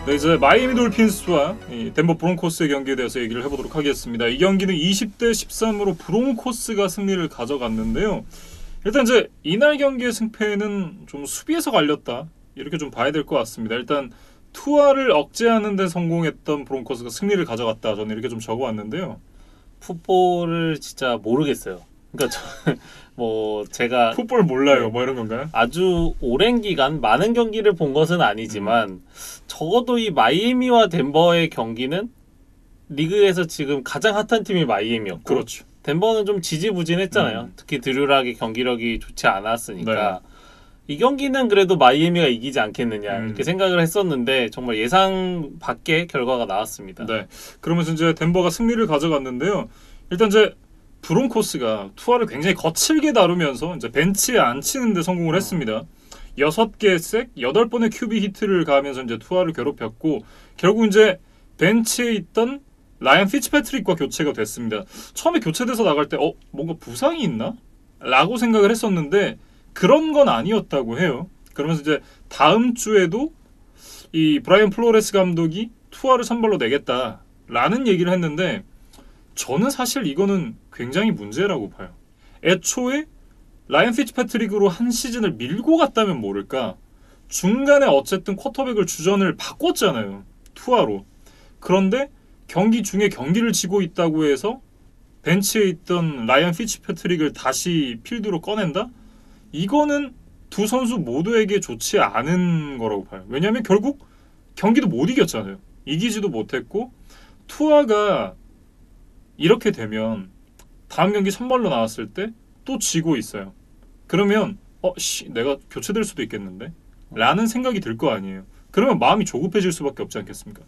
네, 이제 마이애미 돌핀스와 이 덴버 브론코스의 경기에 대해서 얘기를 해보도록 하겠습니다. 이 경기는 20대 13으로 브론코스가 승리를 가져갔는데요. 일단 이제 이날 경기의 승패는 좀 수비에서 갈렸다, 이렇게 좀 봐야 될 것 같습니다. 일단 투아를 억제하는 데 성공했던 브론코스가 승리를 가져갔다, 저는 이렇게 좀 적어왔는데요. 풋볼을 진짜 모르겠어요. 그러니까 뭐 제가 풋볼 몰라요, 네. 뭐 이런 건가요? 아주 오랜 기간 많은 경기를 본 것은 아니지만 적어도 이 마이애미와 덴버의 경기는 리그에서 지금 가장 핫한 팀이 마이애미였고, 그렇죠. 덴버는 좀 지지부진했잖아요. 특히 드류락의 경기력이 좋지 않았으니까 이 경기는 그래도 마이애미가 이기지 않겠느냐 이렇게 생각을 했었는데 정말 예상 밖의 결과가 나왔습니다. 네, 그러면서 이제 덴버가 승리를 가져갔는데요. 일단 이제 브론코스가 투아를 굉장히 거칠게 다루면서 이제 벤치에 앉히는 데 성공을 했습니다. 6개의 색, 8번의 큐비 히트를 가하면서 이제 투아를 괴롭혔고, 결국 이제 벤치에 있던 라이언 피츠패트릭과 교체가 됐습니다. 처음에 교체돼서 나갈 때 뭔가 부상이 있나? 라고 생각을 했었는데 그런 건 아니었다고 해요. 그러면서 이제 다음 주에도 이 브라이언 플로레스 감독이 투아를 선발로 내겠다라는 얘기를 했는데, 저는 사실 이거는 굉장히 문제라고 봐요. 애초에 라이언 피츠패트릭으로 한 시즌을 밀고 갔다면 모를까, 중간에 어쨌든 쿼터백을 주전을 바꿨잖아요, 투아로. 그런데 경기 중에 경기를 지고 있다고 해서 벤치에 있던 라이언 피츠패트릭을 다시 필드로 꺼낸다? 이거는 두 선수 모두에게 좋지 않은 거라고 봐요. 왜냐하면 결국 경기도 못 이겼잖아요. 이기지도 못했고, 투아가 이렇게 되면 다음 경기 선발로 나왔을 때 또 지고 있어요. 그러면 내가 교체될 수도 있겠는데? 라는 생각이 들 거 아니에요. 그러면 마음이 조급해질 수밖에 없지 않겠습니까?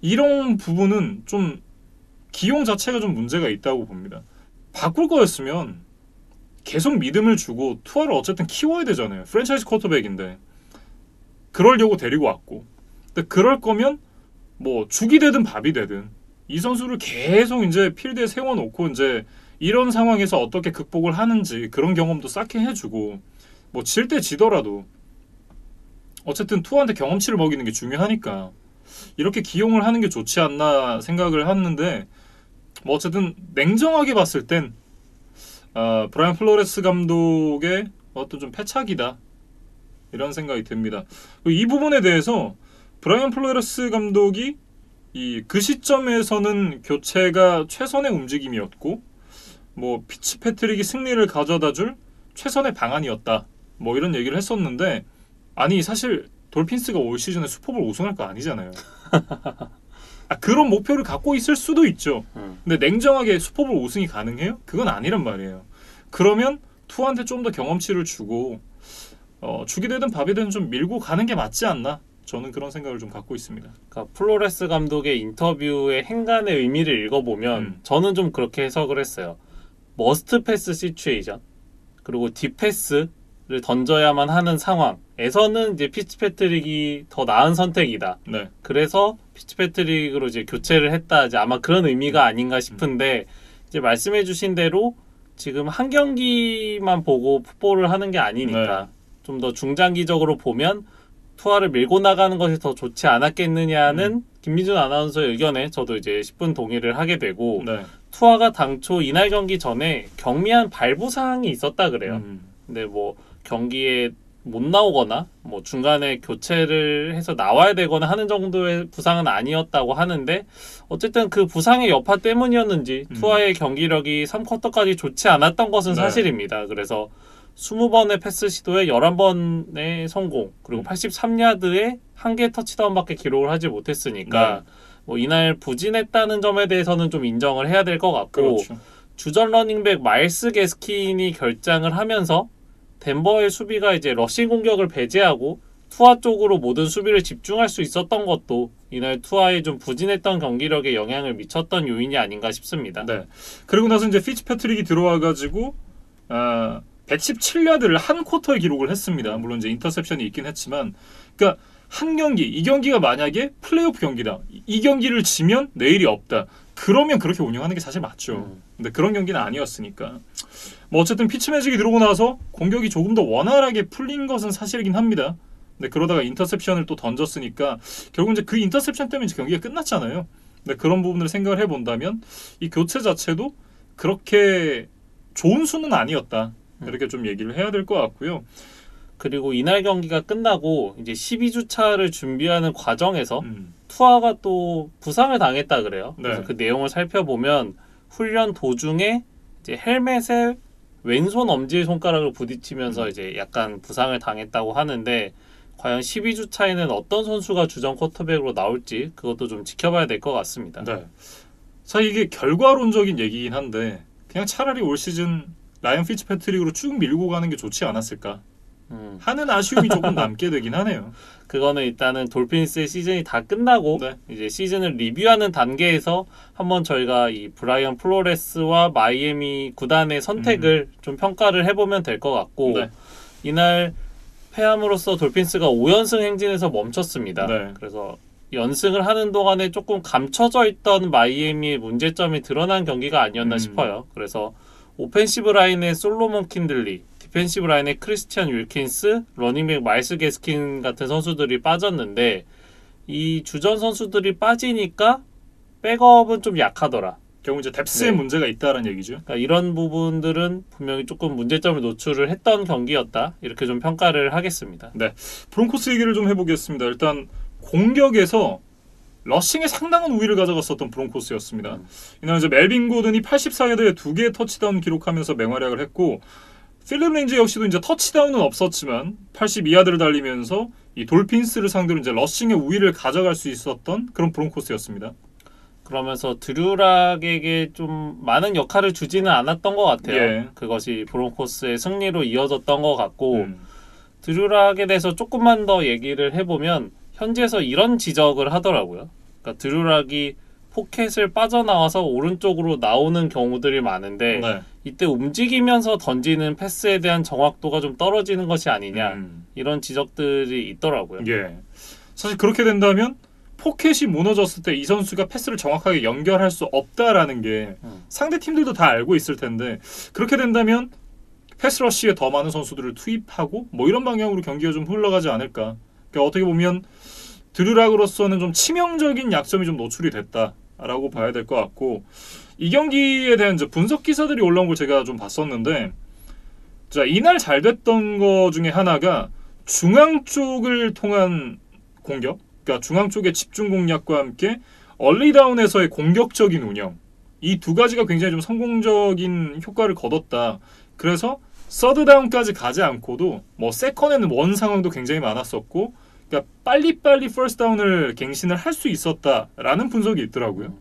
이런 부분은 좀 기용 자체가 좀 문제가 있다고 봅니다. 바꿀 거였으면 계속 믿음을 주고 투아를 어쨌든 키워야 되잖아요. 프랜차이즈 쿼터백인데 그러려고 데리고 왔고, 근데 그럴 거면 뭐 죽이 되든 밥이 되든 이 선수를 계속 이제 필드에 세워놓고 이제 이런 상황에서 어떻게 극복을 하는지 그런 경험도 쌓게 해주고, 뭐 질 때 지더라도 어쨌든 투아한테 경험치를 먹이는 게 중요하니까 이렇게 기용을 하는 게 좋지 않나 생각을 하는데, 뭐 어쨌든 냉정하게 봤을 땐 브라이언 플로레스 감독의 어떤 좀 패착이다, 이런 생각이 듭니다. 이 부분에 대해서 브라이언 플로레스 감독이 그 시점에서는 교체가 최선의 움직임이었고, 뭐 피츠패트릭이 승리를 가져다줄 최선의 방안이었다, 뭐 이런 얘기를 했었는데, 아니 사실 돌핀스가 올 시즌에 슈퍼볼 우승할 거 아니잖아요. 그런 목표를 갖고 있을 수도 있죠. 근데 냉정하게 슈퍼볼 우승이 가능해요? 그건 아니란 말이에요. 그러면 투한테 좀 더 경험치를 주고 죽이 되든 밥이 되든 좀 밀고 가는 게 맞지 않나? 저는 그런 생각을 좀 갖고 있습니다. 그러니까 플로레스 감독의 인터뷰의 행간의 의미를 읽어보면 저는 좀 그렇게 해석을 했어요. 머스트 패스 시츄에이션, 그리고 딥패스를 던져야만 하는 상황에서는 이제 피츠패트릭이 더 나은 선택이다. 네. 그래서 피츠패트릭으로 이제 교체를 했다. 이제 아마 그런 의미가 아닌가 싶은데, 이제 말씀해주신 대로 지금 한 경기만 보고 풋볼을 하는 게 아니니까 좀 더 중장기적으로 보면 투아를 밀고 나가는 것이 더 좋지 않았겠느냐는 김민준 아나운서의 의견에 저도 이제 10분 동의를 하게 되고, 투아가 당초 이날 경기 전에 경미한 발부 사항이 있었다 그래요. 근데 뭐 경기에 못 나오거나 뭐 중간에 교체를 해서 나와야 되거나 하는 정도의 부상은 아니었다고 하는데, 어쨌든 그 부상의 여파 때문이었는지 투아의 경기력이 3쿼터까지 좋지 않았던 것은 사실입니다. 그래서 20번의 패스 시도에 11번의 성공, 그리고 83야드에 1개 터치다운밖에 기록을 하지 못했으니까 뭐 이날 부진했다는 점에 대해서는 좀 인정을 해야 될 것 같고, 주전 러닝백 마일스 게스킨이 결장을 하면서 덴버의 수비가 이제 러싱 공격을 배제하고 투아 쪽으로 모든 수비를 집중할 수 있었던 것도 이날 투아의 좀 부진했던 경기력에 영향을 미쳤던 요인이 아닌가 싶습니다. 네. 그리고 나서 이제 피츠패트릭이 들어와가지고 117야드를 한 쿼터에 기록을 했습니다. 물론 이제 인터셉션이 있긴 했지만, 그러니까 한 경기, 이 경기가 만약에 플레이오프 경기다, 이 경기를 지면 내일이 없다, 그러면 그렇게 운영하는 게 사실 맞죠. 근데 그런 경기는 아니었으니까. 뭐 어쨌든 피츠매직이 들어오고 나서 공격이 조금 더 원활하게 풀린 것은 사실이긴 합니다. 근데 그러다가 인터셉션을 또 던졌으니까 결국 이제 그 인터셉션 때문에 이제 경기가 끝났잖아요. 근데 그런 부분을 생각을 해본다면 이 교체 자체도 그렇게 좋은 수는 아니었다. 이렇게 좀 얘기를 해야 될 것 같고요. 그리고 이날 경기가 끝나고 이제 12주차를 준비하는 과정에서 투아가 또 부상을 당했다 그래요. 네. 그래서 그 내용을 살펴보면 훈련 도중에 이제 헬멧에 왼손 엄지 손가락을 부딪히면서 이제 약간 부상을 당했다고 하는데 과연 12주차에는 어떤 선수가 주전 쿼터백으로 나올지 그것도 좀 지켜봐야 될 것 같습니다. 네. 자, 이게 결과론적인 얘기긴 한데 그냥 차라리 올 시즌 라이언 피츠패트릭으로 쭉 밀고 가는 게 좋지 않았을까 하는 아쉬움이 조금 남게 되긴 하네요. 그거는 일단은 돌핀스의 시즌이 다 끝나고 네. 이제 시즌을 리뷰하는 단계에서 한번 저희가 이 브라이언 플로레스와 마이애미 구단의 선택을 좀 평가를 해보면 될 것 같고 네. 이날 패함으로써 돌핀스가 5연승 행진에서 멈췄습니다. 네. 그래서 연승을 하는 동안에 조금 감춰져 있던 마이애미의 문제점이 드러난 경기가 아니었나 싶어요. 그래서 오펜시브 라인의 솔로몬 킨들리, 디펜시브 라인의 크리스티안 윌킨스, 러닝백 마일스 게스킨 같은 선수들이 빠졌는데 이 주전 선수들이 빠지니까 백업은 좀 약하더라. 결국 이제 뎁스에 네. 문제가 있다라는 얘기죠. 그러니까 이런 부분들은 분명히 조금 문제점을 노출을 했던 경기였다. 이렇게 좀 평가를 하겠습니다. 네. 브론코스 얘기를 좀 해보겠습니다. 일단 공격에서 러싱에 상당한 우위를 가져갔었던 브론코스였습니다. 이날 이제 멜빈 고든이 84야드에 2개의 터치다운 기록하면서 맹활약을 했고 필립 렌즈 역시도 이제 터치다운은 없었지만 82야드를 달리면서 이 돌핀스를 상대로 이제 러싱의 우위를 가져갈 수 있었던 그런 브론코스였습니다. 그러면서 드류락에게 좀 많은 역할을 주지는 않았던 것 같아요. 예. 그것이 브론코스의 승리로 이어졌던 것 같고 드류락에 대해서 조금만 더 얘기를 해보면 현지에서 이런 지적을 하더라고요. 그러니까 드류락이 포켓을 빠져나와서 오른쪽으로 나오는 경우들이 많은데 네. 이때 움직이면서 던지는 패스에 대한 정확도가 좀 떨어지는 것이 아니냐 이런 지적들이 있더라고요. 예. 사실 그렇게 된다면 포켓이 무너졌을 때 이 선수가 패스를 정확하게 연결할 수 없다라는 게 상대 팀들도 다 알고 있을 텐데 그렇게 된다면 패스러시에 더 많은 선수들을 투입하고 뭐 이런 방향으로 경기가 좀 흘러가지 않을까. 그러니까 어떻게 보면 드류락으로서는 좀 치명적인 약점이 좀 노출이 됐다라고 봐야 될 것 같고 이 경기에 대한 이제 분석 기사들이 올라온 걸 제가 좀 봤었는데 자 이날 잘 됐던 거 중에 하나가 중앙 쪽을 통한 공격 그러니까 중앙 쪽의 집중 공략과 함께 얼리다운에서의 공격적인 운영 이 두 가지가 굉장히 좀 성공적인 효과를 거뒀다. 그래서 서드다운까지 가지 않고도 뭐 세컨에는 원 상황도 굉장히 많았었고 그러니까 빨리빨리 퍼스트다운을 갱신을 할 수 있었다라는 분석이 있더라고요.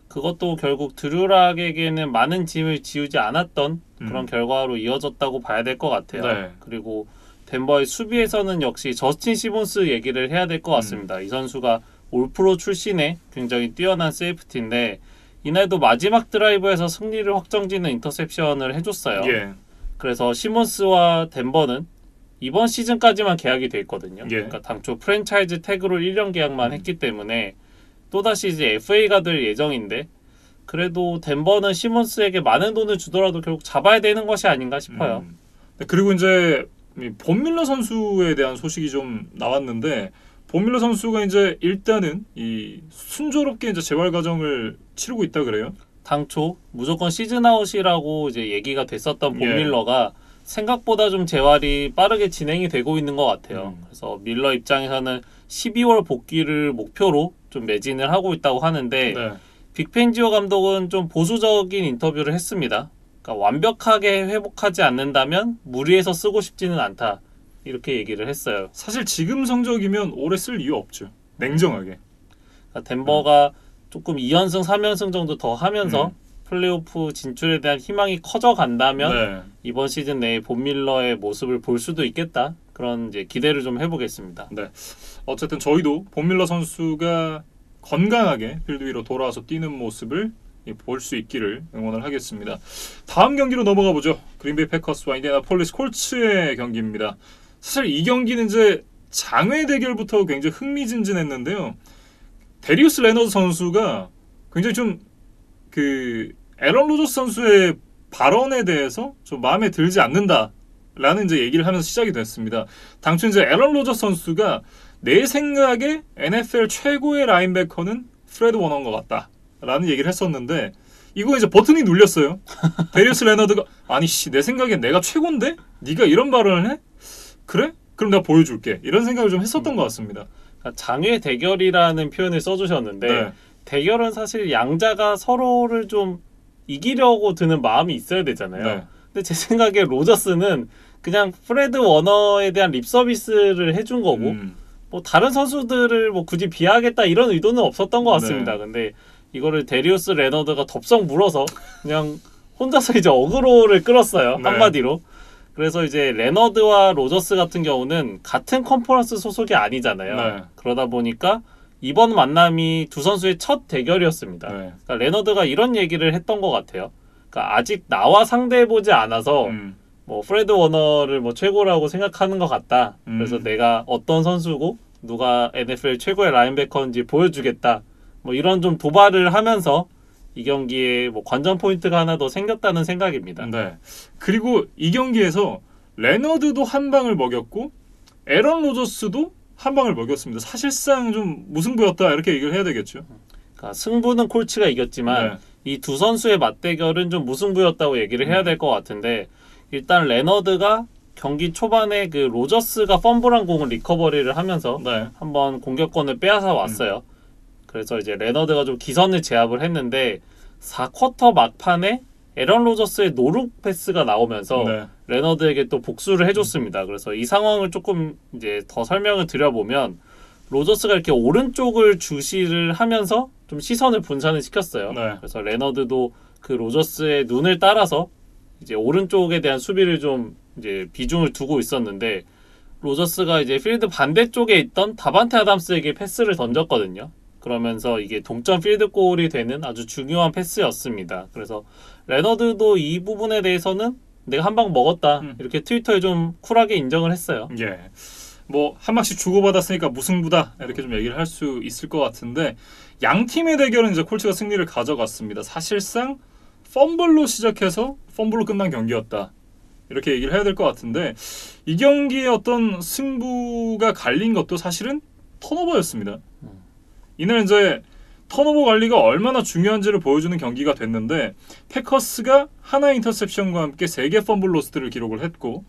그것도 결국 드류락에게는 많은 짐을 지우지 않았던 그런 결과로 이어졌다고 봐야 될 것 같아요. 네. 그리고 덴버의 수비에서는 역시 저스틴 시몬스 얘기를 해야 될 것 같습니다. 이 선수가 올프로 출신의 굉장히 뛰어난 세이프티인데 이날도 마지막 드라이브에서 승리를 확정짓는 인터셉션을 해줬어요. 예. 그래서 시몬스와 덴버는 이번 시즌까지만 계약이 돼 있거든요. 예. 그러니까 당초 프랜차이즈 태그로 1년 계약만 했기 때문에 또다시 이제 FA가 될 예정인데 그래도 덴버는 시몬스에게 많은 돈을 주더라도 결국 잡아야 되는 것이 아닌가 싶어요. 그리고 이제 본 밀러 선수에 대한 소식이 좀 나왔는데 본 밀러 선수가 이제 일단은 이 순조롭게 이제 재활 과정을 치르고 있다 그래요. 당초 무조건 시즌 아웃이라고 이제 얘기가 됐었던 본 예. 밀러가 생각보다 좀 재활이 빠르게 진행이 되고 있는 것 같아요. 그래서 밀러 입장에서는 12월 복귀를 목표로 좀 매진을 하고 있다고 하는데 네. 빅펜지오 감독은 좀 보수적인 인터뷰를 했습니다. 그러니까 완벽하게 회복하지 않는다면 무리해서 쓰고 싶지는 않다. 이렇게 얘기를 했어요. 사실 지금 성적이면 오래 쓸 이유 없죠. 냉정하게. 그러니까 덴버가 조금 2연승, 3연승 정도 더 하면서 플레이오프 진출에 대한 희망이 커져간다면 네. 이번 시즌 내에 본 밀러의 모습을 볼 수도 있겠다. 그런 이제 기대를 좀 해보겠습니다. 네. 어쨌든 저희도 본 밀러 선수가 건강하게 필드 위로 돌아와서 뛰는 모습을 볼 수 있기를 응원을 하겠습니다. 다음 경기로 넘어가 보죠. 그린베이 패커스와 인디애나폴리스 콜츠의 경기입니다. 사실 이 경기는 이제 장외 대결부터 굉장히 흥미진진했는데요. 데리우스 레너드 선수가 굉장히 좀 그 에런 로저스 선수의 발언에 대해서 좀 마음에 들지 않는다라는 라는 이제 얘기를 하면서 시작이 됐습니다. 당초 이제 애런 로저스 선수가 내 생각에 NFL 최고의 라인베커는 프레드 워너인 것 같다 라는 얘기를 했었는데 이거 이제 버튼이 눌렸어요. 데리우스 레너드가 아니 씨 내 생각엔 내가 최고인데? 네가 이런 발언을 해? 그래? 그럼 내가 보여줄게. 이런 생각을 좀 했었던 것 같습니다. 그러니까 장외 대결이라는 표현을 써주셨는데 네. 대결은 사실 양자가 서로를 좀 이기려고 드는 마음이 있어야 되잖아요. 네. 근데 제 생각에 로저스는 그냥 프레드 워너에 대한 립 서비스를 해준 거고 뭐 다른 선수들을 뭐 굳이 비하하겠다 이런 의도는 없었던 것 같습니다. 네. 근데 이거를 데리우스 레너드가 덥석 물어서 그냥 혼자서 이제 어그로를 끌었어요. 네. 한마디로. 그래서 이제 레너드와 로저스 같은 경우는 같은 컨퍼런스 소속이 아니잖아요. 네. 그러다 보니까 이번 만남이 두 선수의 첫 대결이었습니다. 네. 그러니까 레너드가 이런 얘기를 했던 것 같아요. 그러니까 아직 나와 상대해보지 않아서 뭐 프레드 워너를 뭐 최고라고 생각하는 것 같다. 그래서 내가 어떤 선수고 누가 NFL 최고의 라인베커인지 보여주겠다. 뭐 이런 좀 도발을 하면서 이 경기에 뭐 관전 포인트가 하나 더 생겼다는 생각입니다. 네. 그리고 이 경기에서 레너드도 한 방을 먹였고 애런 로저스도 한 방을 먹였습니다. 사실상 좀 무승부였다 이렇게 얘기를 해야 되겠죠. 그러니까 승부는 콜츠가 이겼지만 네. 이 두 선수의 맞대결은 좀 무승부였다고 얘기를 해야 될 것 같은데 일단 레너드가 경기 초반에 그 로저스가 펌블한 공을 리커버리를 하면서 네. 한번 공격권을 빼앗아 왔어요. 그래서 이제 레너드가 좀 기선을 제압을 했는데 4쿼터 막판에 에런 로저스의 노룩 패스가 나오면서 네. 레너드에게 또 복수를 해줬습니다. 그래서 이 상황을 조금 이제 더 설명을 드려보면 로저스가 이렇게 오른쪽을 주시를 하면서 좀 시선을 분산을 시켰어요. 네. 그래서 레너드도 그 로저스의 눈을 따라서 이제 오른쪽에 대한 수비를 좀 이제 비중을 두고 있었는데 로저스가 이제 필드 반대쪽에 있던 다반테 아담스에게 패스를 던졌거든요. 그러면서 이게 동점 필드골이 되는 아주 중요한 패스였습니다. 그래서 레너드도 이 부분에 대해서는 내가 한 방 먹었다 이렇게 트위터에 좀 쿨하게 인정을 했어요. 예. 뭐 한 방씩 주고받았으니까 무승부다 이렇게 좀 얘기를 할 수 있을 것 같은데 양 팀의 대결은 이제 콜츠가 승리를 가져갔습니다. 사실상 펌블로 시작해서 펌블로 끝난 경기였다. 이렇게 얘기를 해야 될 것 같은데 이 경기의 어떤 승부가 갈린 것도 사실은 턴오버였습니다. 이날 이제 턴오버 관리가 얼마나 중요한지를 보여주는 경기가 됐는데 패커스가 하나의 인터셉션과 함께 3개 펌블 로스트를 기록을 했고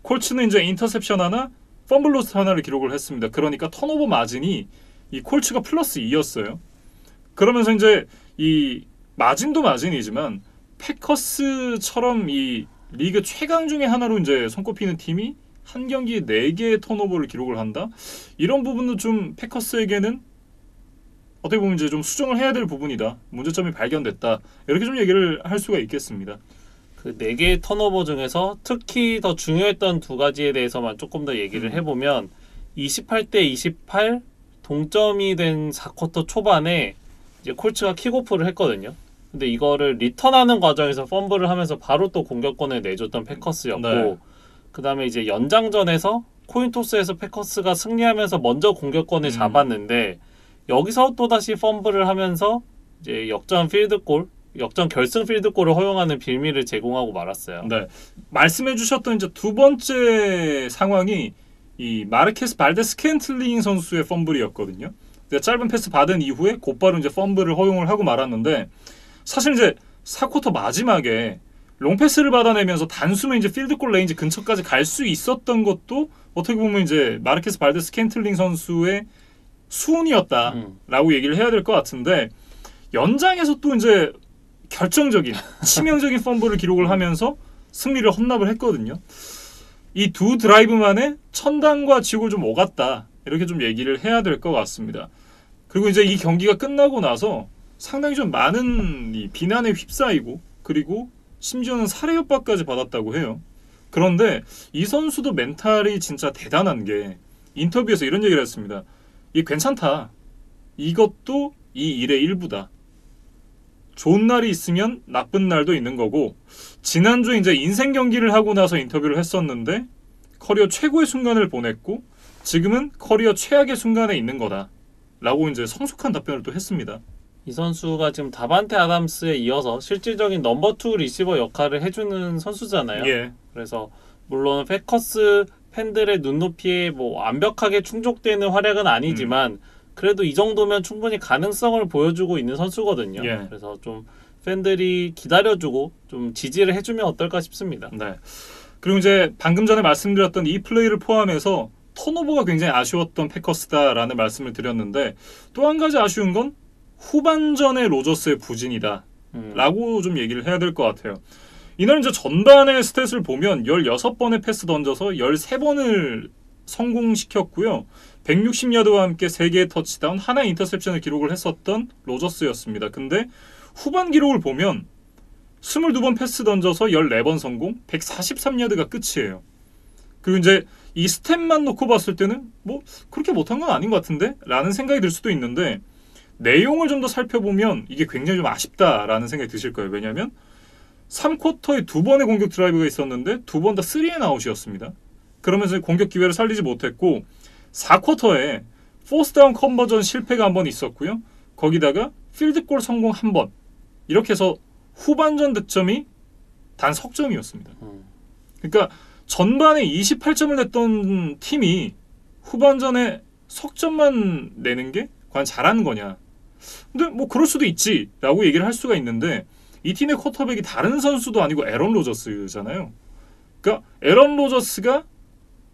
콜츠는 이제 인터셉션 하나, 펌블 로스트 하나를 기록을 했습니다. 그러니까 턴오버 마진이 이 콜츠가 플러스 2였어요. 그러면서 이제 이 마진도 마진이지만 패커스처럼 이 리그 최강 중에 하나로 이제 손꼽히는 팀이 한 경기에 4개의 턴오버를 기록을 한다. 이런 부분도 좀 패커스에게는 어떻게 보면 이제 좀 수정을 해야 될 부분이다. 문제점이 발견됐다. 이렇게 좀 얘기를 할 수가 있겠습니다. 그 4개의 턴오버 중에서 특히 더 중요했던 두 가지에 대해서만 조금 더 얘기를 해보면 28대 28 동점이 된 4쿼터 초반에 이제 콜츠가 킥오프를 했거든요. 근데 이거를 리턴하는 과정에서 펌블을 하면서 바로 또 공격권을 내줬던 패커스였고 네. 그 다음에 이제 연장전에서 코인토스에서 패커스가 승리하면서 먼저 공격권을 잡았는데 여기서 또다시 펌블을 하면서 이제 역전 필드골, 역전 결승 필드골을 허용하는 빌미를 제공하고 말았어요. 네. 말씀해 주셨던 이제 두 번째 상황이 이 마르케스 발데스 켄틀링 선수의 펌블이었거든요. 짧은 패스 받은 이후에 곧바로 이제 펌블을 허용을 하고 말았는데 사실 이제 4쿼터 마지막에 롱패스를 받아내면서 단숨에 이제 필드골 레인지 근처까지 갈 수 있었던 것도 어떻게 보면 이제 마르케스 발데스 켄틀링 선수의 수운이었다라고 얘기를 해야 될 것 같은데 연장에서 또 이제 결정적인 치명적인 펌블을 기록을 하면서 승리를 헌납을 했거든요. 이 두 드라이브만에 천당과 지옥을 좀 오갔다 이렇게 좀 얘기를 해야 될 것 같습니다. 그리고 이제 이 경기가 끝나고 나서 상당히 좀 많은 이 비난에 휩싸이고 그리고 심지어는 살해 협박까지 받았다고 해요. 그런데 이 선수도 멘탈이 진짜 대단한 게 인터뷰에서 이런 얘기를 했습니다. 이 괜찮다. 이것도 이 일의 일부다. 좋은 날이 있으면 나쁜 날도 있는 거고 지난주에 이제 인생 경기를 하고 나서 인터뷰를 했었는데 커리어 최고의 순간을 보냈고 지금은 커리어 최악의 순간에 있는 거다. 라고 이제 성숙한 답변을 또 했습니다. 이 선수가 지금 다반테 아담스에 이어서 실질적인 넘버 2 리시버 역할을 해주는 선수잖아요. 예. 그래서 물론 패커스 팬들의 눈높이에 뭐 완벽하게 충족되는 활약은 아니지만 그래도 이 정도면 충분히 가능성을 보여주고 있는 선수거든요. 예. 그래서 좀 팬들이 기다려주고 좀 지지를 해주면 어떨까 싶습니다. 네. 그리고 이제 방금 전에 말씀드렸던 이 플레이를 포함해서 턴오버가 굉장히 아쉬웠던 패커스다라는 말씀을 드렸는데 또 한 가지 아쉬운 건 후반전의 로저스의 부진이다 라고 좀 얘기를 해야 될 것 같아요. 이날 이제 전반의 스탯을 보면 16번의 패스 던져서 13번을 성공시켰고요. 160야드와 함께 3개의 터치다운, 하나의 인터셉션을 기록을 했었던 로저스였습니다. 근데 후반 기록을 보면 22번 패스 던져서 14번 성공, 143야드가 끝이에요. 그리고 이제 이 스탯만 놓고 봤을 때는 뭐 그렇게 못한 건 아닌 것 같은데? 라는 생각이 들 수도 있는데 내용을 좀 더 살펴보면 이게 굉장히 좀 아쉽다라는 생각이 드실 거예요. 왜냐하면 3쿼터에 2번의 공격 드라이브가 있었는데 2번 다 3앤아웃이었습니다. 그러면서 공격 기회를 살리지 못했고 4쿼터에 포스트다운 컨버전 실패가 한 번 있었고요. 거기다가 필드골 성공 한 번. 이렇게 해서 후반전 득점이 단 석점이었습니다. 그러니까 전반에 28점을 냈던 팀이 후반전에 석점만 내는 게 과연 잘하는 거냐. 근데 뭐 그럴 수도 있지라고 얘기를 할 수가 있는데 이 팀의 쿼터백이 다른 선수도 아니고 에런 로저스잖아요. 그러니까 에런 로저스가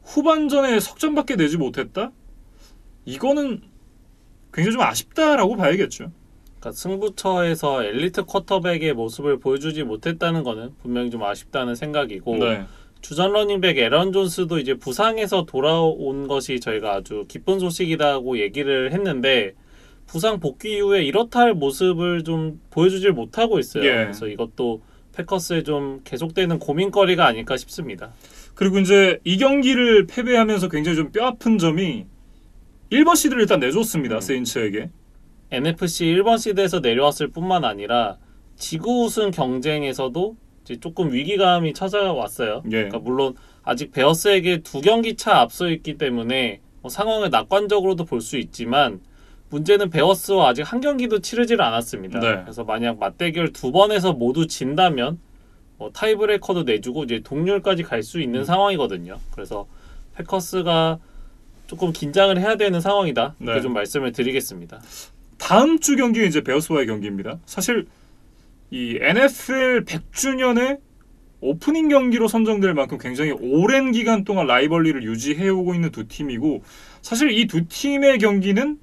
후반전에 석점밖에 내지 못했다? 이거는 굉장히 좀 아쉽다라고 봐야겠죠. 그러니까 승부처에서 엘리트 쿼터백의 모습을 보여주지 못했다는 거는 분명히 좀 아쉽다는 생각이고 네. 주전 러닝백 에런 존스도 이제 부상에서 돌아온 것이 저희가 아주 기쁜 소식이라고 얘기를 했는데 부상 복귀 이후에 이렇다 할 모습을 좀 보여주질 못하고 있어요. 예. 그래서 이것도 패커스에 좀 계속되는 고민거리가 아닐까 싶습니다. 그리고 이제 이 경기를 패배하면서 굉장히 좀 뼈아픈 점이 1번 시드를 일단 내줬습니다. 세인츠에게. NFC 1번 시드에서 내려왔을 뿐만 아니라 지구 우승 경쟁에서도 이제 조금 위기감이 찾아왔어요. 예. 그러니까 물론 아직 베어스에게 2경기 차 앞서 있기 때문에 뭐 상황을 낙관적으로도 볼 수 있지만 문제는 베어스와 아직 한 경기도 치르질 않았습니다. 네. 그래서 만약 맞대결 2번에서 모두 진다면 타이브레이커도 내주고 이제 동률까지 갈 수 있는 상황이거든요. 그래서 패커스가 조금 긴장을 해야 되는 상황이다. 이렇게 네. 좀 말씀을 드리겠습니다. 다음 주 경기는 이제 베어스와의 경기입니다. 사실 이 NFL 100주년의 오프닝 경기로 선정될 만큼 굉장히 오랜 기간 동안 라이벌리를 유지해오고 있는 두 팀이고 사실 이 두 팀의 경기는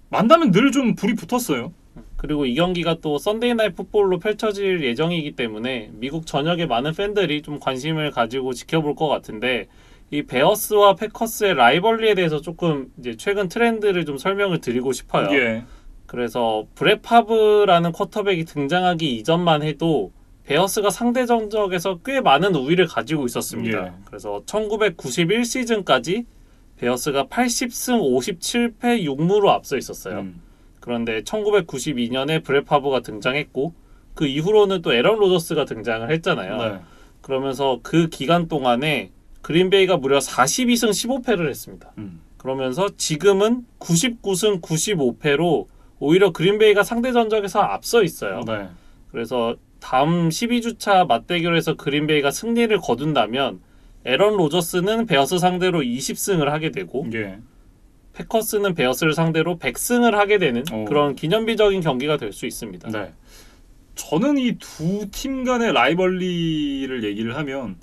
만나면 늘 좀 불이 붙었어요. 그리고 이 경기가 또 썬데이 나잇 풋볼로 펼쳐질 예정이기 때문에 미국 전역의 많은 팬들이 좀 관심을 가지고 지켜볼 것 같은데 이 베어스와 패커스의 라이벌리에 대해서 조금 이제 최근 트렌드를 좀 설명을 드리고 싶어요. 예. 그래서 브렛 파브라는 쿼터백이 등장하기 이전만 해도 베어스가 상대 전적에서 꽤 많은 우위를 가지고 있었습니다. 예. 그래서 1991 시즌까지 베어스가 80승 57패 6무로 앞서 있었어요. 그런데 1992년에 브렛 파브가 등장했고 그 이후로는 또 에런 로저스가 등장을 했잖아요. 네. 그러면서 그 기간 동안에 그린베이가 무려 42승 15패를 했습니다. 그러면서 지금은 99승 95패로 오히려 그린베이가 상대 전적에서 앞서 있어요. 네. 그래서 다음 12주차 맞대결에서 그린베이가 승리를 거둔다면 에런 로저스는 베어스 상대로 20승을 하게 되고 예. 패커스는 베어스를 상대로 100승을 하게 되는 그런 기념비적인 경기가 될 수 있습니다. 네. 저는 이 두 팀 간의 라이벌리를 얘기를 하면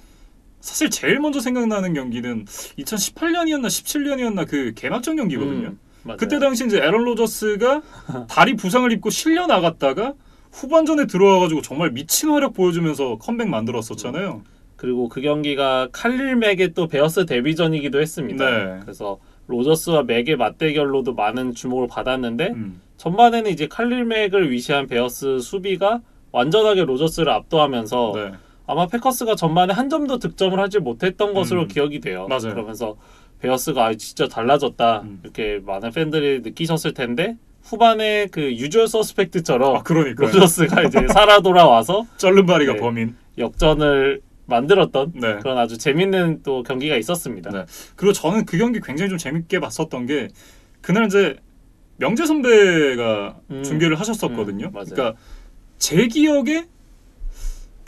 사실 제일 먼저 생각나는 경기는 2018년이었나 17년이었나 그 개막전 경기거든요. 맞아요. 그때 당시 이제 에런 로저스가 다리 부상을 입고 실려 나갔다가 후반전에 들어와가지고 정말 미친 활약 보여주면서 컴백 만들었었잖아요. 그리고 그 경기가 칼릴 맥의 또 베어스 데뷔전이기도 했습니다. 네. 그래서 로저스와 맥의 맞대결로도 많은 주목을 받았는데 전반에는 이제 칼릴 맥을 위시한 베어스 수비가 완전하게 로저스를 압도하면서 네. 아마 패커스가 전반에 한 점도 득점을 하지 못했던 것으로 기억이 돼요. 맞아요. 그러면서 베어스가 진짜 달라졌다 이렇게 많은 팬들이 느끼셨을 텐데 후반에 그 유주얼 서스펙트처럼 그러니까요. 로저스가 이제 살아 돌아와서 쩔른바리가 네. 범인. 역전을 만들었던 네. 그런 아주 재밌는 또 경기가 있었습니다. 네. 그리고 저는 그 경기 굉장히 좀 재밌게 봤었던 게 그날 이제 명재 선배가 중계를 하셨었거든요. 맞아요. 그러니까 제 기억에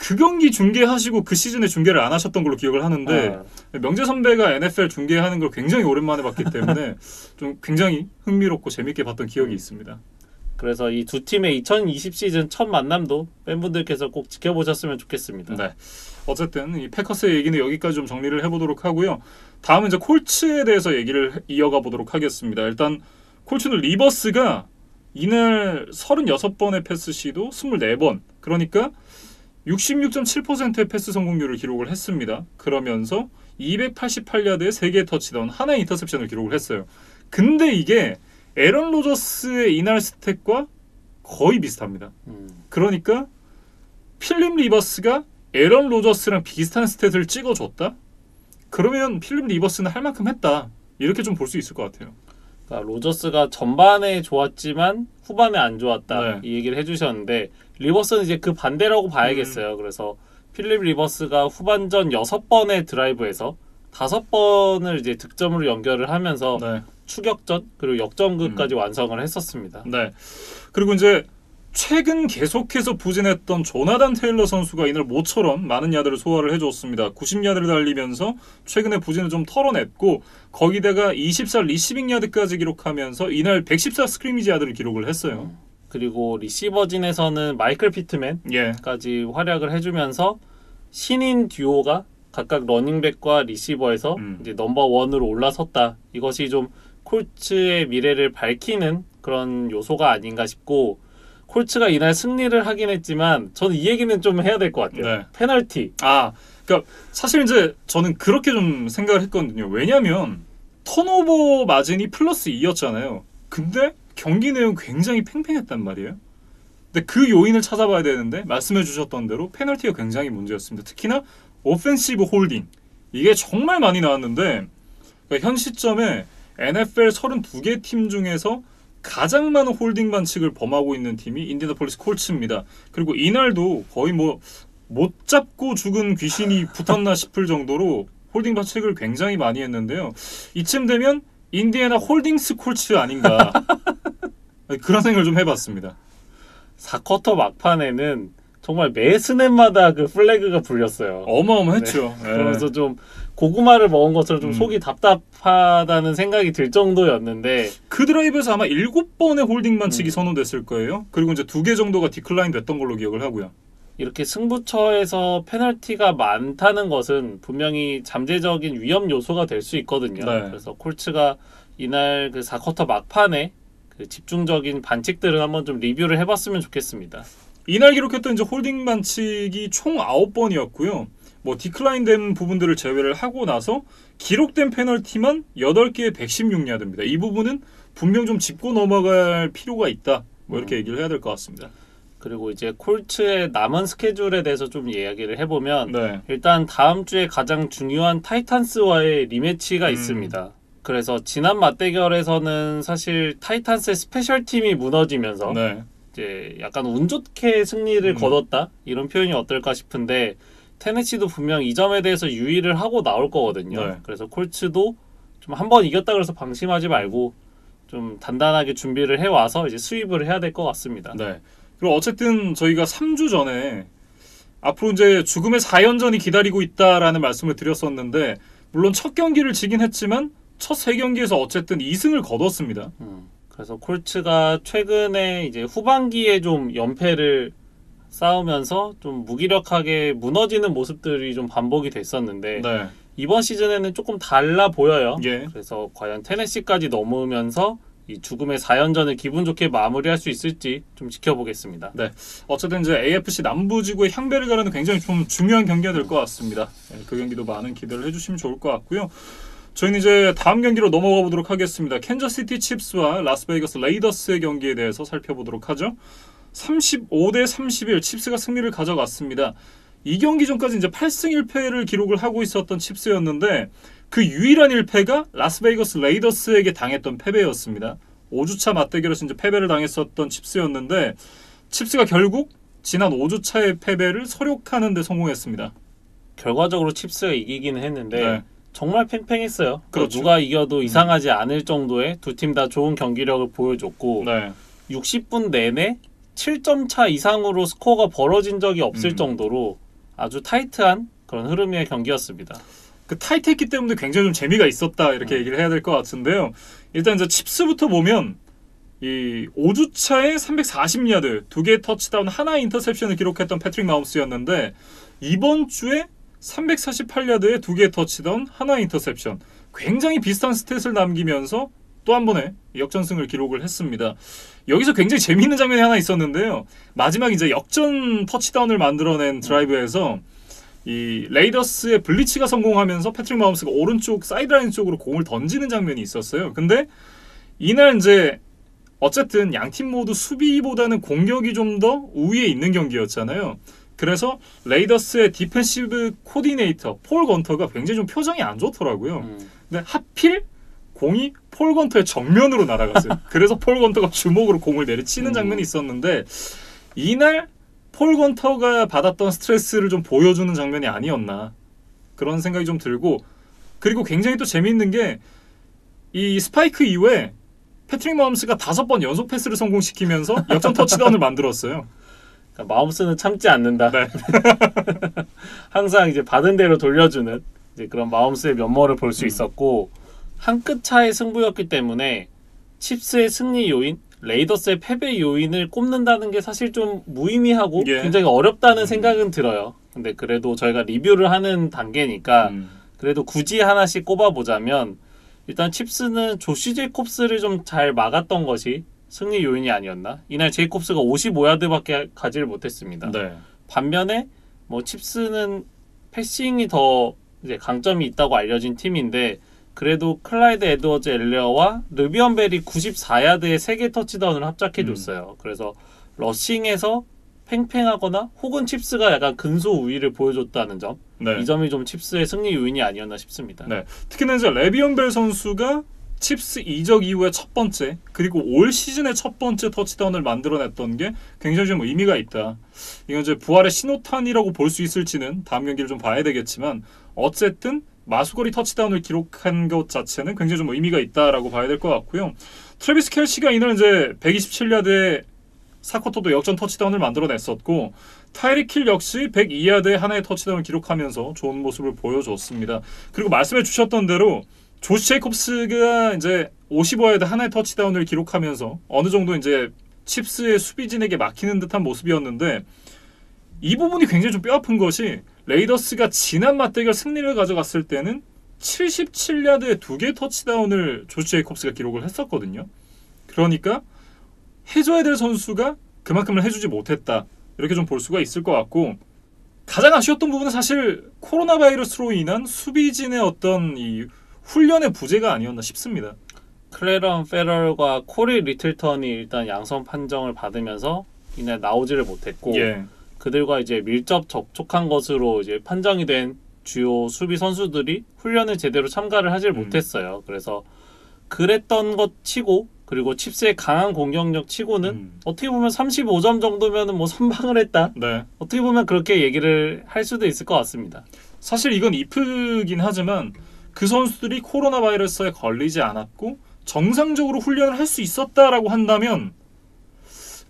그 경기 중계하시고 그 시즌에 중계를 안 하셨던 걸로 기억을 하는데 명재 선배가 NFL 중계하는 걸 굉장히 오랜만에 봤기 때문에 좀 굉장히 흥미롭고 재밌게 봤던 기억이 있습니다. 그래서 이 두 팀의 2020 시즌 첫 만남도 팬분들께서 꼭 지켜보셨으면 좋겠습니다. 네. 어쨌든 이 패커스의 얘기는 여기까지 좀 정리를 해보도록 하고요. 다음은 이제 콜츠에 대해서 얘기를 이어가 보도록 하겠습니다. 일단 콜츠는 리버스가 이날 36번의 패스 시도 24번, 그러니까 66.7%의 패스 성공률을 기록을 했습니다. 그러면서 288야드의 3개의 터치다운, 하나의 인터셉션을 기록을 했어요. 근데 이게 에런 로저스의 이날 스탯과 거의 비슷합니다. 그러니까 필립 리버스가 에런 로저스랑 비슷한 스탯을 찍어줬다? 그러면 필립 리버스는 할 만큼 했다. 이렇게 좀 볼 수 있을 것 같아요. 그러니까 로저스가 전반에 좋았지만 후반에 안 좋았다. 네. 이 얘기를 해주셨는데 리버스는 이제 그 반대라고 봐야겠어요. 그래서 필립 리버스가 후반전 6번의 드라이브에서 5번을 이제 득점으로 연결을 하면서 네. 추격전 그리고 역전극까지 완성을 했었습니다. 네. 그리고 이제 최근 계속해서 부진했던 조나단 테일러 선수가 이날 모처럼 많은 야드를 소화를 해줬습니다. 90야드를 달리면서 최근의 부진을 좀 털어냈고 거기다가 24 리시빙 야드까지 기록하면서 이날 114 스크리미지 야드를 기록을 했어요. 그리고 리시버진에서는 마이클 피트맨까지 예. 활약을 해주면서 신인 듀오가 각각 러닝백과 리시버에서 이제 넘버원으로 올라섰다. 이것이 좀 콜츠의 미래를 밝히는 그런 요소가 아닌가 싶고 콜츠가 이날 승리를 하긴 했지만 저는 이 얘기는 좀 해야 될 것 같아요. 네. 페널티. 그러니까 사실 이제 저는 그렇게 좀 생각을 했거든요. 왜냐면 턴오버 마진이 플러스 2였잖아요. 근데 경기 내용 굉장히 팽팽했단 말이에요. 근데 그 요인을 찾아봐야 되는데 말씀해 주셨던 대로 페널티가 굉장히 문제였습니다. 특히나 오펜시브 홀딩. 이게 정말 많이 나왔는데 그러니까 현 시점에 NFL 32개 팀 중에서 가장 많은 홀딩 반칙을 범하고 있는 팀이 인디애나폴리스 콜츠입니다. 그리고 이날도 거의 뭐 못 잡고 죽은 귀신이 붙었나 싶을 정도로 홀딩 반칙을 굉장히 많이 했는데요. 이쯤 되면 인디애나 홀딩스 콜츠 아닌가 그런 생각을 좀 해봤습니다. 4쿼터 막판에는 정말 매 스냅마다 그 플래그가 불렸어요. 어마어마했죠. 네. 그러면서 좀 고구마를 먹은 것처럼 좀 속이 답답하다는 생각이 들 정도였는데 그 드라이브에서 아마 7번의 홀딩 반칙이 선언됐을 거예요. 그리고 이제 2개 정도가 디클라인 됐던 걸로 기억을 하고요. 이렇게 승부처에서 페널티가 많다는 것은 분명히 잠재적인 위험 요소가 될 수 있거든요. 네. 그래서 콜츠가 이날 그 4쿼터 막판에 그 집중적인 반칙들을 한번 좀 리뷰를 해봤으면 좋겠습니다. 이날 기록했던 이제 홀딩 반칙이 총 9번이었고요. 뭐 디클라인된 부분들을 제외를 하고 나서 기록된 페널티만 8개의 116야드입니다. 이 부분은 분명 좀 짚고 넘어갈 필요가 있다. 뭐 이렇게 얘기를 해야 될 것 같습니다. 그리고 이제 콜츠의 남은 스케줄에 대해서 좀 이야기를 해보면 네. 일단 다음 주에 가장 중요한 타이탄스와의 리매치가 있습니다. 그래서 지난 맞대결에서는 사실 타이탄스의 스페셜 팀이 무너지면서 네. 이제 약간 운 좋게 승리를 거뒀다 이런 표현이 어떨까 싶은데 테네시도 분명 이 점에 대해서 유의를 하고 나올 거거든요. 네. 그래서 콜츠도 좀 한 번 이겼다 그래서 방심하지 말고 좀 단단하게 준비를 해와서 이제 수입을 해야 될 것 같습니다. 네. 그리고 어쨌든 저희가 3주 전에 앞으로 이제 죽음의 4연전이 기다리고 있다라는 말씀을 드렸었는데 물론 첫 경기를 지긴 했지만 첫 3경기에서 어쨌든 2승을 거뒀습니다. 그래서 콜츠가 최근에 이제 후반기에 좀 연패를 싸우면서 좀 무기력하게 무너지는 모습들이 좀 반복이 됐었는데 네. 이번 시즌에는 조금 달라 보여요. 예. 그래서 과연 테네시까지 넘으면서 이 죽음의 4연전을 기분 좋게 마무리할 수 있을지 좀 지켜보겠습니다. 네. 어쨌든 이제 AFC 남부지구의 향배를 가르는 굉장히 좀 중요한 경기가 될 것 같습니다. 네, 그 경기도 많은 기대를 해주시면 좋을 것 같고요. 저희는 이제 다음 경기로 넘어가 보도록 하겠습니다. 캔자스시티 칩스와 라스베이거스 레이더스의 경기에 대해서 살펴보도록 하죠. 35대 31 칩스가 승리를 가져갔습니다. 이 경기 전까지 이제 8승 1패를 기록을 하고 있었던 칩스였는데 그 유일한 1패가 라스베이거스 레이더스에게 당했던 패배였습니다. 5주차 맞대결에서 이제 패배를 당했었던 칩스였는데 칩스가 결국 지난 5주차의 패배를 서력하는 데 성공했습니다. 결과적으로 칩스가 이기기는 했는데 네. 정말 팽팽했어요. 그렇죠. 누가 이겨도 이상하지 않을 정도의 두 팀 다 좋은 경기력을 보여줬고 네. 60분 내내 7점 차 이상으로 스코어가 벌어진 적이 없을 정도로 아주 타이트한 그런 흐름의 경기였습니다. 그 타이트했기 때문에 굉장히 좀 재미가 있었다 이렇게 얘기를 해야 될 것 같은데요. 일단 이제 칩스부터 보면 이 5주차에 340야드, 2개의 터치다운, 하나의 인터셉션을 기록했던 패트릭 마홈스였는데 이번 주에 348야드에 2개의 터치다운, 하나의 인터셉션. 굉장히 비슷한 스탯을 남기면서 또 한 번의 역전승을 기록을 했습니다. 여기서 굉장히 재미있는 장면이 하나 있었는데요. 마지막 이제 역전 터치다운을 만들어낸 드라이브에서 이 레이더스의 블리치가 성공하면서 패트릭 마홈스가 오른쪽 사이드라인 쪽으로 공을 던지는 장면이 있었어요. 근데 이날 이제 어쨌든 양팀 모두 수비보다는 공격이 좀 더 우위에 있는 경기였잖아요. 그래서 레이더스의 디펜시브 코디네이터 폴 건터가 굉장히 좀 표정이 안 좋더라고요. 근데 하필 공이 폴 건터의 정면으로 날아갔어요. 그래서 폴 건터가 주먹으로 공을 내리치는 장면이 있었는데 이날 폴 건터가 받았던 스트레스를 좀 보여주는 장면이 아니었나 그런 생각이 좀 들고 그리고 굉장히 또 재미있는 게 이 스파이크 이후에 패트릭 마홈스가 5번 연속 패스를 성공시키면서 역전 터치다운을 만들었어요. 그러니까 마홈스는 참지 않는다. 네. 항상 이제 받은 대로 돌려주는 이제 그런 마홈스의 면모를 볼 수 있었고 한 끗 차의 승부였기 때문에 칩스의 승리 요인, 레이더스의 패배 요인을 꼽는다는 게 사실 좀 무의미하고 예. 굉장히 어렵다는 생각은 들어요. 근데 그래도 저희가 리뷰를 하는 단계니까 그래도 굳이 하나씩 꼽아보자면 일단 칩스는 조시 제이콥스를 좀 잘 막았던 것이 승리 요인이 아니었나? 이날 제이콥스가 55야드밖에 가지를 못했습니다. 네. 반면에 뭐 칩스는 패싱이 더 이제 강점이 있다고 알려진 팀인데 그래도 클라이드 에드워즈 엘레어와 르비언 벨이 94야드에 3개 터치다운을 합작해줬어요. 그래서 러싱에서 팽팽하거나 혹은 칩스가 약간 근소 우위를 보여줬다는 점. 네. 이 점이 좀 칩스의 승리 요인이 아니었나 싶습니다. 네. 특히나 이제 레비언 벨 선수가 칩스 이적 이후에 첫 번째 그리고 올 시즌의 첫 번째 터치다운을 만들어냈던 게 굉장히 좀 의미가 있다. 이건 이제 부활의 신호탄이라고 볼 수 있을지는 다음 경기를 좀 봐야 되겠지만 어쨌든 마수거리 터치다운을 기록한 것 자체는 굉장히 좀 의미가 있다라고 봐야 될 것 같고요. 트래비스 켈시가 이날 이제 127야드에 4쿼터도 역전 터치다운을 만들어냈었고 타이릭 힐 역시 102야드에 하나의 터치다운을 기록하면서 좋은 모습을 보여줬습니다. 그리고 말씀해 주셨던 대로 조시 제이콥스가 이제 55야드 하나의 터치다운을 기록하면서 어느 정도 이제 칩스의 수비진에게 막히는 듯한 모습이었는데 이 부분이 굉장히 좀 뼈아픈 것이 레이더스가 지난 맞대결 승리를 가져갔을 때는 77야드에 2개의 터치다운을 조시 제이콥스가 기록을 했었거든요. 그러니까 해줘야 될 선수가 그만큼을 해주지 못했다. 이렇게 좀 볼 수가 있을 것 같고 가장 아쉬웠던 부분은 사실 코로나 바이러스로 인한 수비진의 어떤 이 훈련의 부재가 아니었나 싶습니다. 클레런 페럴과 코리 리틀턴이 일단 양선 판정을 받으면서 이날 나오지를 못했고 예. 그들과 이제 밀접 접촉한 것으로 이제 판정이 된 주요 수비 선수들이 훈련을 제대로 참가를 하질 못했어요. 그래서 그랬던 것 치고 그리고 칩스의 강한 공격력 치고는 어떻게 보면 35점 정도면은 뭐 선방을 했다. 네. 어떻게 보면 그렇게 얘기를 할 수도 있을 것 같습니다. 사실 이건 이프긴 하지만 그 선수들이 코로나 바이러스에 걸리지 않았고 정상적으로 훈련을 할 수 있었다라고 한다면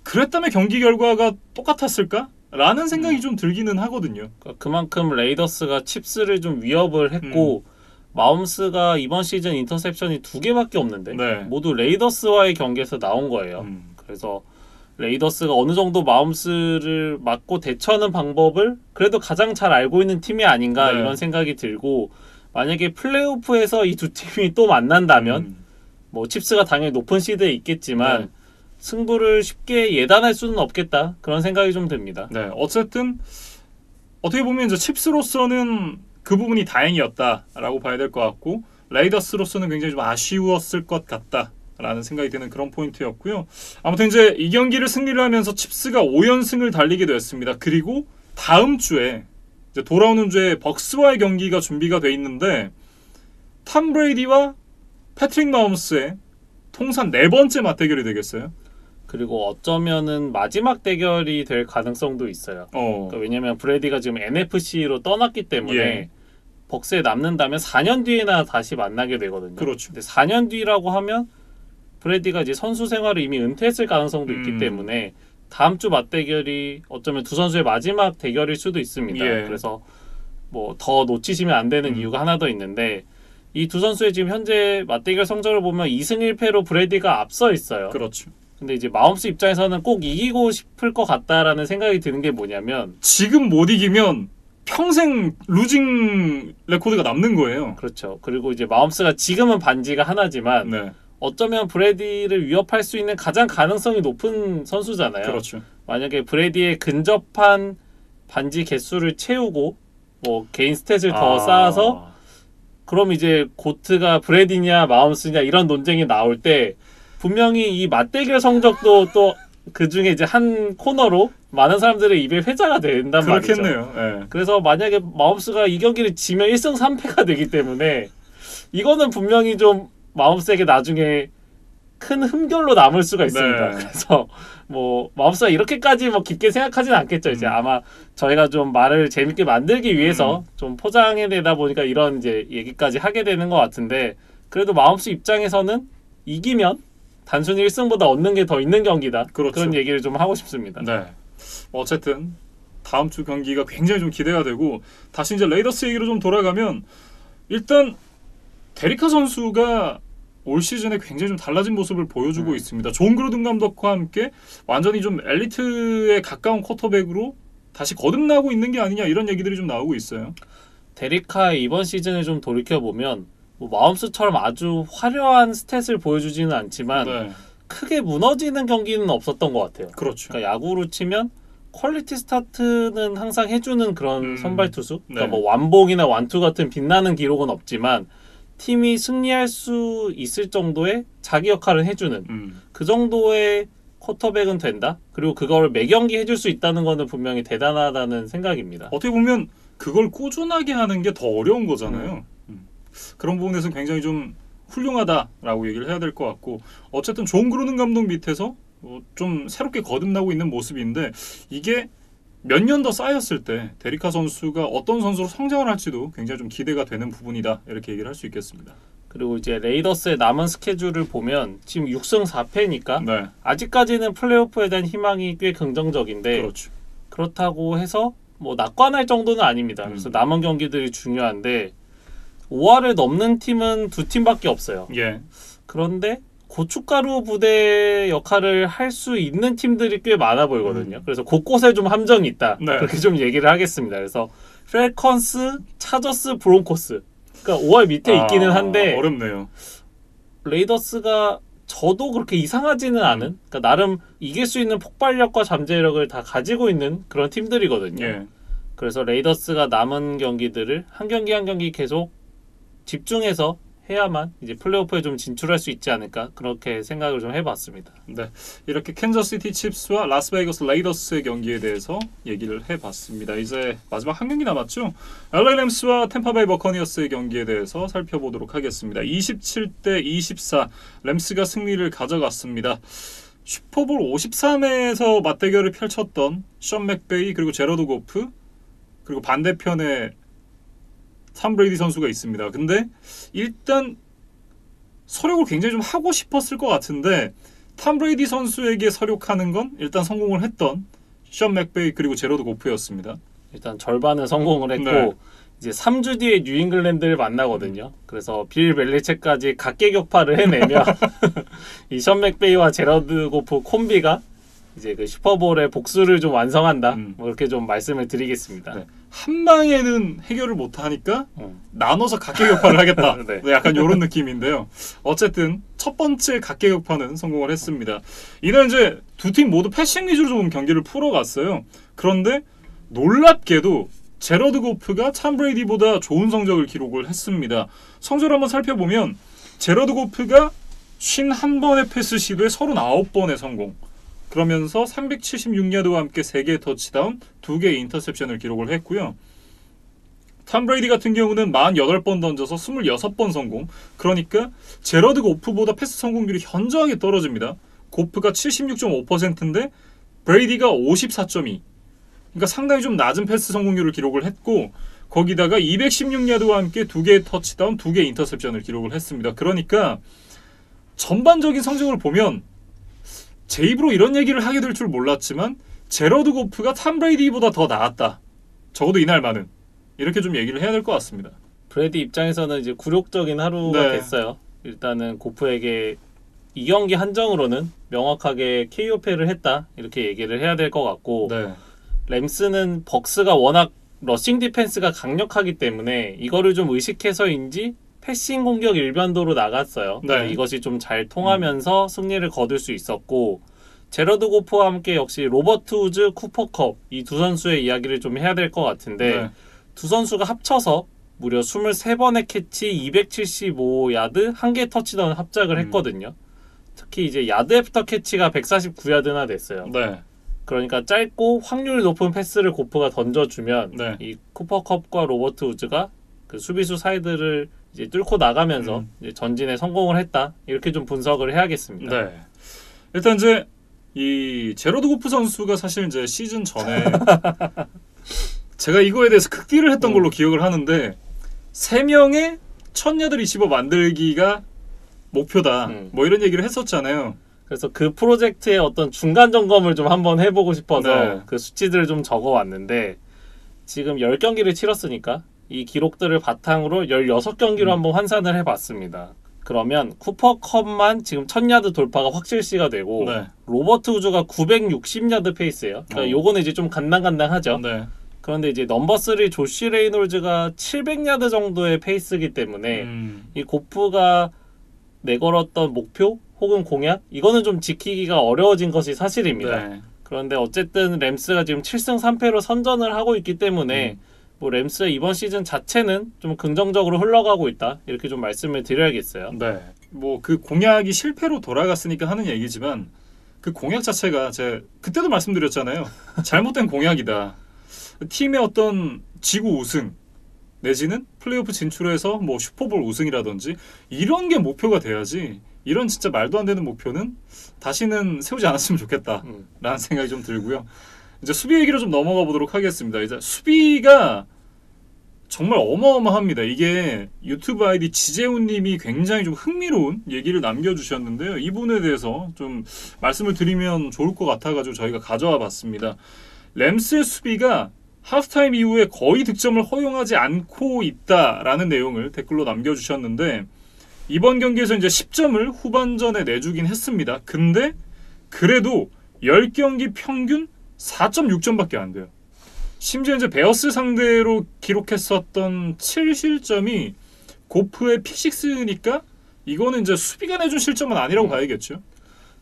그랬다면 경기 결과가 똑같았을까? 라는 생각이 좀 들기는 하거든요. 그만큼 레이더스가 칩스를 좀 위협을 했고 마홈스가 이번 시즌 인터셉션이 2개밖에 없는데 네. 모두 레이더스와의 경기에서 나온 거예요. 그래서 레이더스가 어느 정도 마홈스를 막고 대처하는 방법을 그래도 가장 잘 알고 있는 팀이 아닌가 네. 이런 생각이 들고 만약에 플레이오프에서 이 두 팀이 또 만난다면 뭐 칩스가 당연히 높은 시드에 있겠지만 네. 승부를 쉽게 예단할 수는 없겠다 그런 생각이 좀 듭니다. 네, 어쨌든 어떻게 보면 이제 칩스로서는 그 부분이 다행이었다라고 봐야 될 것 같고 레이더스로서는 굉장히 좀 아쉬웠을 것 같다라는 생각이 드는 그런 포인트였고요. 아무튼 이제 이 경기를 승리를 하면서 칩스가 5연승을 달리게 됐습니다. 그리고 다음 주에 이제 돌아오는 주에 벅스와의 경기가 준비가 돼 있는데 톰 브레이디와 패트릭 마홈스의 통산 4번째 맞대결이 되겠어요. 그리고 어쩌면은 마지막 대결이 될 가능성도 있어요. 그러니까 왜냐면 브레디가 지금 NFC로 떠났기 때문에 예. 벅스에 남는다면 4년 뒤에나 다시 만나게 되거든요. 그렇죠. 근데 4년 뒤라고 하면 브레디가 이제 선수 생활을 이미 은퇴했을 가능성도 있기 때문에 다음 주 맞대결이 어쩌면 두 선수의 마지막 대결일 수도 있습니다. 예. 그래서 뭐 더 놓치시면 안 되는 이유가 하나 더 있는데 이 두 선수의 지금 현재 맞대결 성적을 보면 2승 1패로 브래디가 앞서 있어요. 그렇죠. 근데 이제 마홈스 입장에서는 꼭 이기고 싶을 것 같다라는 생각이 드는 게 뭐냐면 지금 못 이기면 평생 루징 레코드가 남는 거예요. 그렇죠. 그리고 이제 마홈스가 지금은 반지가 하나지만 네, 어쩌면 브래디를 위협할 수 있는 가장 가능성이 높은 선수잖아요. 그렇죠. 만약에 브래디의 근접한 반지 개수를 채우고 뭐 개인 스탯을 더 쌓아서 그럼 이제 고트가 브래디냐 마홈스냐 이런 논쟁이 나올 때 분명히 이 맞대결 성적도 또 그 중에 이제 한 코너로 많은 사람들의 입에 회자가 된단 말이죠. 그렇겠네요. 예. 그래서 만약에 마홈스가 이 경기를 지면 1승 3패가 되기 때문에 이거는 분명히 좀 마홈스에게 나중에 큰 흠결로 남을 수가 있습니다. 네. 그래서 뭐 마홈스가 이렇게까지 뭐 깊게 생각하지는 않겠죠. 이제 아마 저희가 좀 말을 재밌게 만들기 위해서 좀 포장해내다 보니까 이런 이제 얘기까지 하게 되는 것 같은데 그래도 마홈스 입장에서는 이기면 단순히 1승보다 얻는 게 더 있는 경기다. 그렇죠. 그런 얘기를 좀 하고 싶습니다. 네. 어쨌든 다음 주 경기가 굉장히 좀 기대가 되고 다시 이제 레이더스 얘기로 좀 돌아가면 일단 데리카 선수가 올 시즌에 굉장히 좀 달라진 모습을 보여주고 있습니다. 존 그루든 감독과 함께 완전히 좀 엘리트에 가까운 쿼터백으로 다시 거듭나고 있는 게 아니냐 이런 얘기들이 좀 나오고 있어요. 데리카의 이번 시즌을 좀 돌이켜보면 뭐 마홈스처럼 아주 화려한 스탯을 보여주지는 않지만 네. 크게 무너지는 경기는 없었던 것 같아요. 그렇죠. 그러니까 야구로 치면 퀄리티 스타트는 항상 해주는 그런 선발 투수. 그러니까 네. 뭐 완봉이나 완투 같은 빛나는 기록은 없지만 팀이 승리할 수 있을 정도의 자기 역할을 해주는 그 정도의 쿼터백은 된다. 그리고 그걸 매 경기 해줄 수 있다는 거는 분명히 대단하다는 생각입니다. 어떻게 보면 그걸 꾸준하게 하는 게 더 어려운 거잖아요. 그런 부분에서 굉장히 좀 훌륭하다라고 얘기를 해야 될 것 같고 어쨌든 존 그루든 감독 밑에서 좀 새롭게 거듭나고 있는 모습인데 이게 몇 년 더 쌓였을 때 데리카 선수가 어떤 선수로 성장을 할지도 굉장히 좀 기대가 되는 부분이다 이렇게 얘기를 할 수 있겠습니다. 그리고 이제 레이더스의 남은 스케줄을 보면 지금 6승 4패니까 네, 아직까지는 플레이오프에 대한 희망이 꽤 긍정적인데 그렇죠. 그렇다고 해서 뭐 낙관할 정도는 아닙니다. 그래서 남은 경기들이 중요한데 5할을 넘는 팀은 두 팀밖에 없어요. 예, 그런데 고춧가루 부대 역할을 할 수 있는 팀들이 꽤 많아 보이거든요. 그래서 곳곳에 좀 함정이 있다. 네. 그렇게 좀 얘기를 하겠습니다. 그래서 펠컨스, 차저스, 브론코스. 그러니까 5할 밑에 있기는 한데 어렵네요. 레이더스가 저도 그렇게 이상하지는 않은 그러니까 나름 이길 수 있는 폭발력과 잠재력을 다 가지고 있는 그런 팀들이거든요. 예, 그래서 레이더스가 남은 경기들을 한 경기 한 경기 계속 집중해서 해야만 이제 플레이오프에 좀 진출할 수 있지 않을까 그렇게 생각을 좀 해봤습니다. 네, 이렇게 캔자스시티 칩스와 라스베이거스 레이더스의 경기에 대해서 얘기를 해봤습니다. 이제 마지막 한 경기 남았죠. LA 램스와 템파베이 버커니어스의 경기에 대해서 살펴보도록 하겠습니다. 27대 24 램스가 승리를 가져갔습니다. 슈퍼볼 53에서 맞대결을 펼쳤던 션 맥베이 그리고 제러드 고프 그리고 반대편에 탐 브레이디 선수가 있습니다. 근데 일단 서력을 굉장히 좀 하고 싶었을 것 같은데 탐 브레이디 선수에게 서력하는 건 일단 성공을 했던 션 맥베이 그리고 제러드 고프였습니다. 일단 절반은 성공을 했고 네. 이제 3주 뒤에 뉴잉글랜드를 만나거든요. 그래서 빌 벨리체까지 각계격파를 해내며 이 션 맥베이와 제러드 고프 콤비가 이제 그 슈퍼볼의 복수를 좀 완성한다. 뭐 이렇게 좀 말씀을 드리겠습니다. 네. 한 방에는 해결을 못 하니까 나눠서 각계격파를 하겠다. 네. 약간 이런 느낌인데요. 어쨌든 첫 번째 각계격파는 성공을 했습니다. 이날 이제 두 팀 모두 패싱 위주로 좀 경기를 풀어갔어요. 그런데 놀랍게도 제러드 고프가 탐 브레이디보다 좋은 성적을 기록을 했습니다. 성적을 한번 살펴보면 제러드 고프가 51번의 패스 시도에 39번의 성공. 그러면서 376야드와 함께 3개의 터치다운, 2개의 인터셉션을 기록을 했고요. 탐 브레이디 같은 경우는 48번 던져서 26번 성공. 그러니까 제러드 고프보다 패스 성공률이 현저하게 떨어집니다. 고프가 76.5%인데 브레이디가 54.2. 그러니까 상당히 좀 낮은 패스 성공률을 기록을 했고 거기다가 216야드와 함께 2개의 터치다운, 2개의 인터셉션을 기록을 했습니다. 그러니까 전반적인 성적을 보면 제 입으로 이런 얘기를 하게 될 줄 몰랐지만 제러드 고프가 탐 브레이디보다 더 나았다. 적어도 이날만은. 이렇게 좀 얘기를 해야 될 것 같습니다. 브레디 입장에서는 이제 굴욕적인 하루가 네. 됐어요. 일단은 고프에게 이 경기 한정으로는 명확하게 KO패를 했다. 이렇게 얘기를 해야 될 것 같고 네. 램스는 벅스가 워낙 러싱 디펜스가 강력하기 때문에 이거를 좀 의식해서인지 패싱 공격 일변도로 나갔어요. 네. 이것이 좀 잘 통하면서 승리를 거둘 수 있었고 제러드 고프와 함께 역시 로버트 우즈, 쿠퍼컵 이 두 선수의 이야기를 좀 해야 될 것 같은데 네. 두 선수가 합쳐서 무려 23번의 캐치, 275야드, 1개 터치다운 합작을 했거든요. 특히 이제 야드 애프터 캐치가 149야드나 됐어요. 네. 그러니까 짧고 확률 높은 패스를 고프가 던져주면 네. 이 쿠퍼컵과 로버트 우즈가 그 수비수 사이드를 이제 뚫고 나가면서 이제 전진에 성공을 했다. 이렇게 좀 분석을 해야겠습니다. 네. 일단 이제 이 제러드 고프 선수가 사실 이제 시즌 전에 제가 이거에 대해서 극비를 했던 걸로 기억을 하는데 3명의 1000야드 리시버 만들기가 목표다. 뭐 이런 얘기를 했었잖아요. 그래서 그 프로젝트의 어떤 중간 점검을 좀 한번 해보고 싶어서 네. 그 수치들을 좀 적어왔는데 지금 10경기를 치렀으니까 이 기록들을 바탕으로 16경기로 한번 환산을 해봤습니다. 그러면 쿠퍼컵만 지금 1000야드 돌파가 확실시가 되고 네. 로버트 우즈가 960야드 페이스예요. 그러니까 요거는 이제 좀 간당간당하죠. 네. 그런데 이제 넘버 3 조시 레이놀즈가 700야드 정도의 페이스이기 때문에 이 고프가 내걸었던 목표 혹은 공약 이거는 좀 지키기가 어려워진 것이 사실입니다. 네. 그런데 어쨌든 램스가 지금 7승 3패로 선전을 하고 있기 때문에 뭐 램스의 이번 시즌 자체는 좀 긍정적으로 흘러가고 있다 이렇게 좀 말씀을 드려야겠어요. 네. 뭐 그 공약이 실패로 돌아갔으니까 하는 얘기지만 그 공약 자체가 제가 그때도 말씀드렸잖아요. 잘못된 공약이다. 팀의 어떤 지구 우승 내지는 플레이오프 진출해서 뭐 슈퍼볼 우승이라든지 이런 게 목표가 돼야지 이런 진짜 말도 안 되는 목표는 다시는 세우지 않았으면 좋겠다라는 생각이 좀 들고요. 이제 수비 얘기로 좀 넘어가 보도록 하겠습니다. 이제 수비가 정말 어마어마합니다. 이게 유튜브 아이디 지재훈님이 굉장히 좀 흥미로운 얘기를 남겨주셨는데요. 이 부분에 대해서 좀 말씀을 드리면 좋을 것 같아가지고 저희가 가져와 봤습니다. 램스의 수비가 하프타임 이후에 거의 득점을 허용하지 않고 있다라는 내용을 댓글로 남겨주셨는데 이번 경기에서 이제 10점을 후반전에 내주긴 했습니다. 근데 그래도 10경기 평균 4.6점밖에 안 돼요. 심지어 이제 베어스 상대로 기록했었던 7실점이 고프의 P6니까 이거는 이제 수비가 내준 실점은 아니라고 봐야겠죠.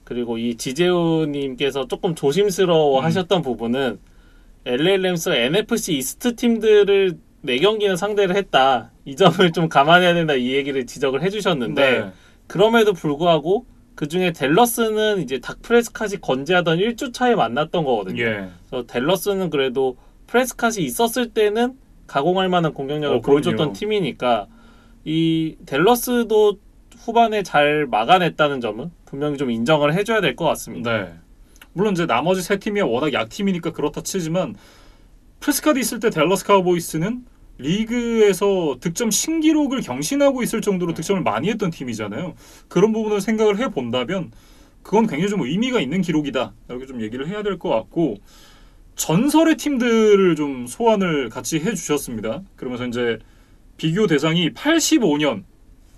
그리고 이 지재우님께서 조금 조심스러워 하셨던 부분은 LA 램스가 NFC 이스트 팀들을 4경기는 상대를 했다. 이 점을 좀 감안해야 된다. 이 얘기를 지적을 해주셨는데 네. 그럼에도 불구하고 그 중에 댈러스는 이제 닥 프레스캇이 건재하던 1주 차에 만났던 거거든요. 예. 그래서 댈러스는 그래도 프레스캇이 있었을 때는 가공할 만한 공격력을 보여줬던 그럼요. 팀이니까 이 댈러스도 후반에 잘 막아냈다는 점은 분명히 좀 인정을 해줘야 될 것 같습니다. 네. 물론 이제 나머지 세 팀이 워낙 약팀이니까 그렇다 치지만 프레스카드 있을 때 댈러스 카우보이스는 리그에서 득점 신기록을 경신하고 있을 정도로 득점을 많이 했던 팀이잖아요. 그런 부분을 생각을 해본다면 그건 굉장히 좀 의미가 있는 기록이다. 이렇게 좀 얘기를 해야 될 것 같고 전설의 팀들을 좀 소환을 같이 해주셨습니다. 그러면서 이제 비교 대상이 85년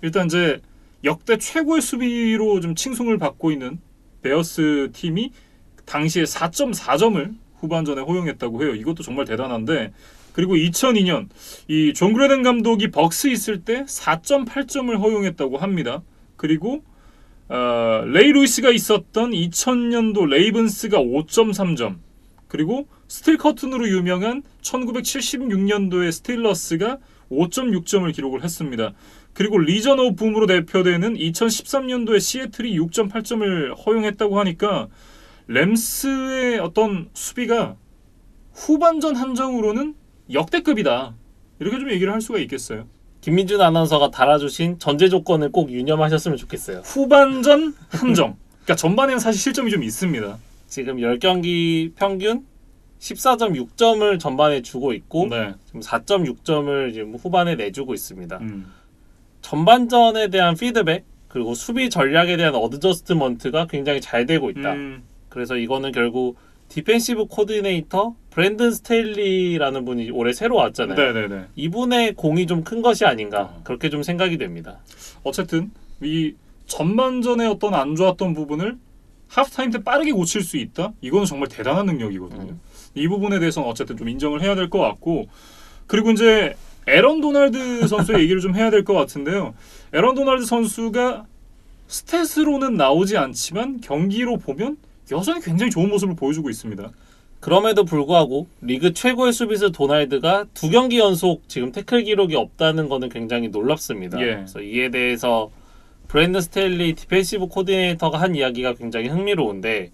일단 이제 역대 최고의 수비로 좀 칭송을 받고 있는 베어스 팀이 당시에 4.4점을 후반전에 허용했다고 해요. 이것도 정말 대단한데 그리고 2002년 이 존 그레덴 감독이 벅스 있을 때 4.8점을 허용했다고 합니다. 그리고 레이 루이스가 있었던 2000년도 레이븐스가 5.3점 그리고 스틸 커튼으로 유명한 1976년도의 스틸러스가 5.6점을 기록을 했습니다. 그리고 리전 오브 붐으로 대표되는 2013년도에 시애틀이 6.8점을 허용했다고 하니까 램스의 어떤 수비가 후반전 한정으로는 역대급이다. 이렇게 좀 얘기를 할 수가 있겠어요. 김민준 아나운서가 달아주신 전제 조건을 꼭 유념하셨으면 좋겠어요. 후반전 한정. 그러니까 전반에는 사실 실점이 좀 있습니다. 지금 10경기 평균 14.6점을 전반에 주고 있고 네. 지금 4.6점을 지금 후반에 내주고 있습니다. 전반전에 대한 피드백 그리고 수비 전략에 대한 어드저스트먼트가 굉장히 잘 되고 있다. 그래서 이거는 결국 디펜시브 코디네이터 브랜든 스테일리라는 분이 올해 새로 왔잖아요. 네네네. 이분의 공이 좀 큰 것이 아닌가 그렇게 좀 생각이 됩니다. 어쨌든 이 전반전의 어떤 안 좋았던 부분을 하프타임 때 빠르게 고칠 수 있다? 이거는 정말 대단한 능력이거든요. 이 부분에 대해서는 어쨌든 좀 인정을 해야 될 것 같고, 그리고 이제 에런 도널드 선수의 얘기를 좀 해야 될 것 같은데요. 에런 도널드 선수가 스탯으로는 나오지 않지만 경기로 보면 여전히 굉장히 좋은 모습을 보여주고 있습니다. 그럼에도 불구하고 리그 최고의 수비수 도널드가 2경기 연속 지금 태클 기록이 없다는 거는 굉장히 놀랍습니다. 예. 그래서 이에 대해서 브랜든 스테일리 디펜시브 코디네이터가 한 이야기가 굉장히 흥미로운데,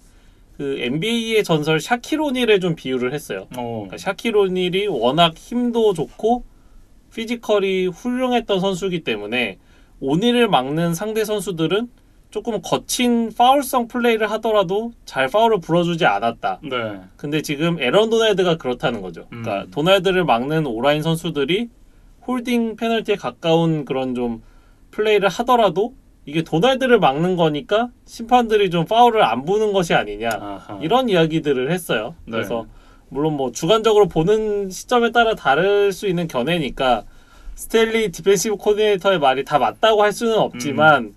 그 NBA의 전설 샤킬 오닐에 좀 비유를 했어요. 그러니까 샤킬 오닐이 워낙 힘도 좋고 피지컬이 훌륭했던 선수이기 때문에 오닐을 막는 상대 선수들은 조금 거친 파울성 플레이를 하더라도 잘 파울을 불어주지 않았다. 네. 근데 지금 에런 도널드가 그렇다는 거죠. 그러니까 도널드를 막는 오라인 선수들이 홀딩 페널티에 가까운 그런 좀 플레이를 하더라도 이게 도널드를 막는 거니까 심판들이 좀 파울을 안 부는 것이 아니냐. 아하. 이런 이야기들을 했어요. 네. 그래서 물론 뭐 주관적으로 보는 시점에 따라 다를 수 있는 견해니까 스텔리 디펜시브 코디네이터의 말이 다 맞다고 할 수는 없지만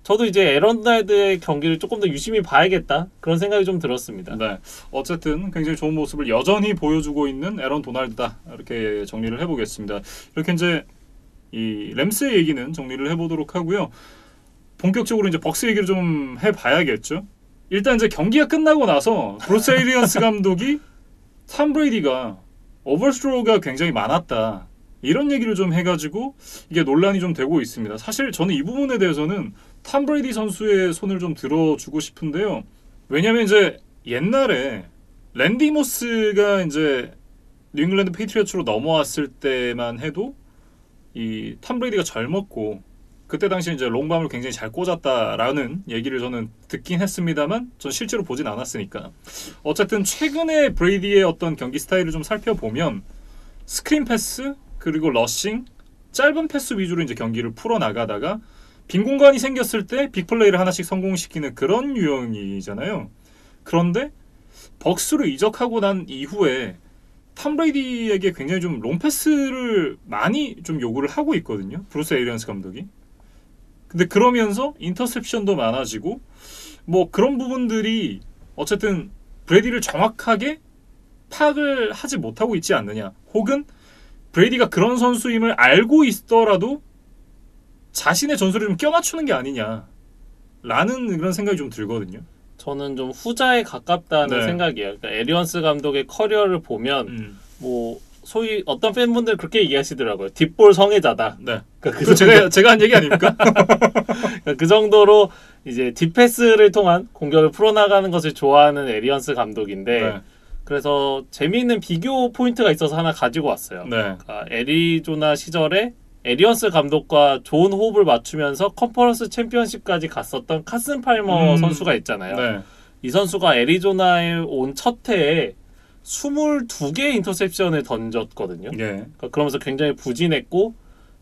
저도 이제 에런 도널드의 경기를 조금 더 유심히 봐야겠다 그런 생각이 좀 들었습니다. 네. 어쨌든 굉장히 좋은 모습을 여전히 보여주고 있는 에런 도널드다. 이렇게 정리를 해보겠습니다. 이렇게 이제 이 램스의 얘기는 정리를 해보도록 하고요. 본격적으로 이제 벅스 얘기를 좀 해봐야겠죠. 일단 이제 경기가 끝나고 나서 브루스 에리언스 감독이 톰 브레이디가 오버스로우가 굉장히 많았다. 이런 얘기를 좀 해가지고 이게 논란이 좀 되고 있습니다. 사실 저는 이 부분에 대해서는 톰 브레이디 선수의 손을 좀 들어주고 싶은데요. 왜냐하면 이제 옛날에 랜디 모스가 이제 뉴잉글랜드 페이트리어츠로 넘어왔을 때만 해도 이 톰 브레이디가 젊었고 그때 당시 이제 롱밤을 굉장히 잘 꽂았다라는 얘기를 저는 듣긴 했습니다만 전 실제로 보진 않았으니까. 어쨌든 최근에 브레이디의 어떤 경기 스타일을 좀 살펴보면 스크린 패스 그리고 러싱 짧은 패스 위주로 이제 경기를 풀어 나가다가 빈 공간이 생겼을 때 빅플레이를 하나씩 성공시키는 그런 유형이잖아요. 그런데 벅스로 이적하고 난 이후에 톰 브레이디에게 굉장히 좀 롱패스를 많이 좀 요구를 하고 있거든요. 브루스 에리언스 감독이. 근데 그러면서 인터셉션도 많아지고 뭐 그런 부분들이 어쨌든 브레이디를 정확하게 파악을 하지 못하고 있지 않느냐. 혹은 브레이디가 그런 선수임을 알고 있더라도 자신의 전술을 좀 껴맞추는 게 아니냐라는 그런 생각이 좀 들거든요. 저는 좀 후자에 가깝다는 네. 생각이에요. 그러니까 에리언스 감독의 커리어를 보면 뭐 소위 어떤 팬분들 그렇게 얘기하시더라고요. 딥볼 성애자다. 네. 그러니까 그 제가 한 얘기 아닙니까? 그러니까 그 정도로 이제 딥패스를 통한 공격을 풀어나가는 것을 좋아하는 에리언스 감독인데 네. 그래서 재미있는 비교 포인트가 있어서 하나 가지고 왔어요. 네. 그러니까 애리조나 시절에 에리언스 감독과 좋은 호흡을 맞추면서 컨퍼런스 챔피언십까지 갔었던 카슨 팔머 선수가 있잖아요. 네. 이 선수가 애리조나에 온 첫 해에 22개의 인터셉션을 던졌거든요. 예. 그러니까 그러면서 굉장히 부진했고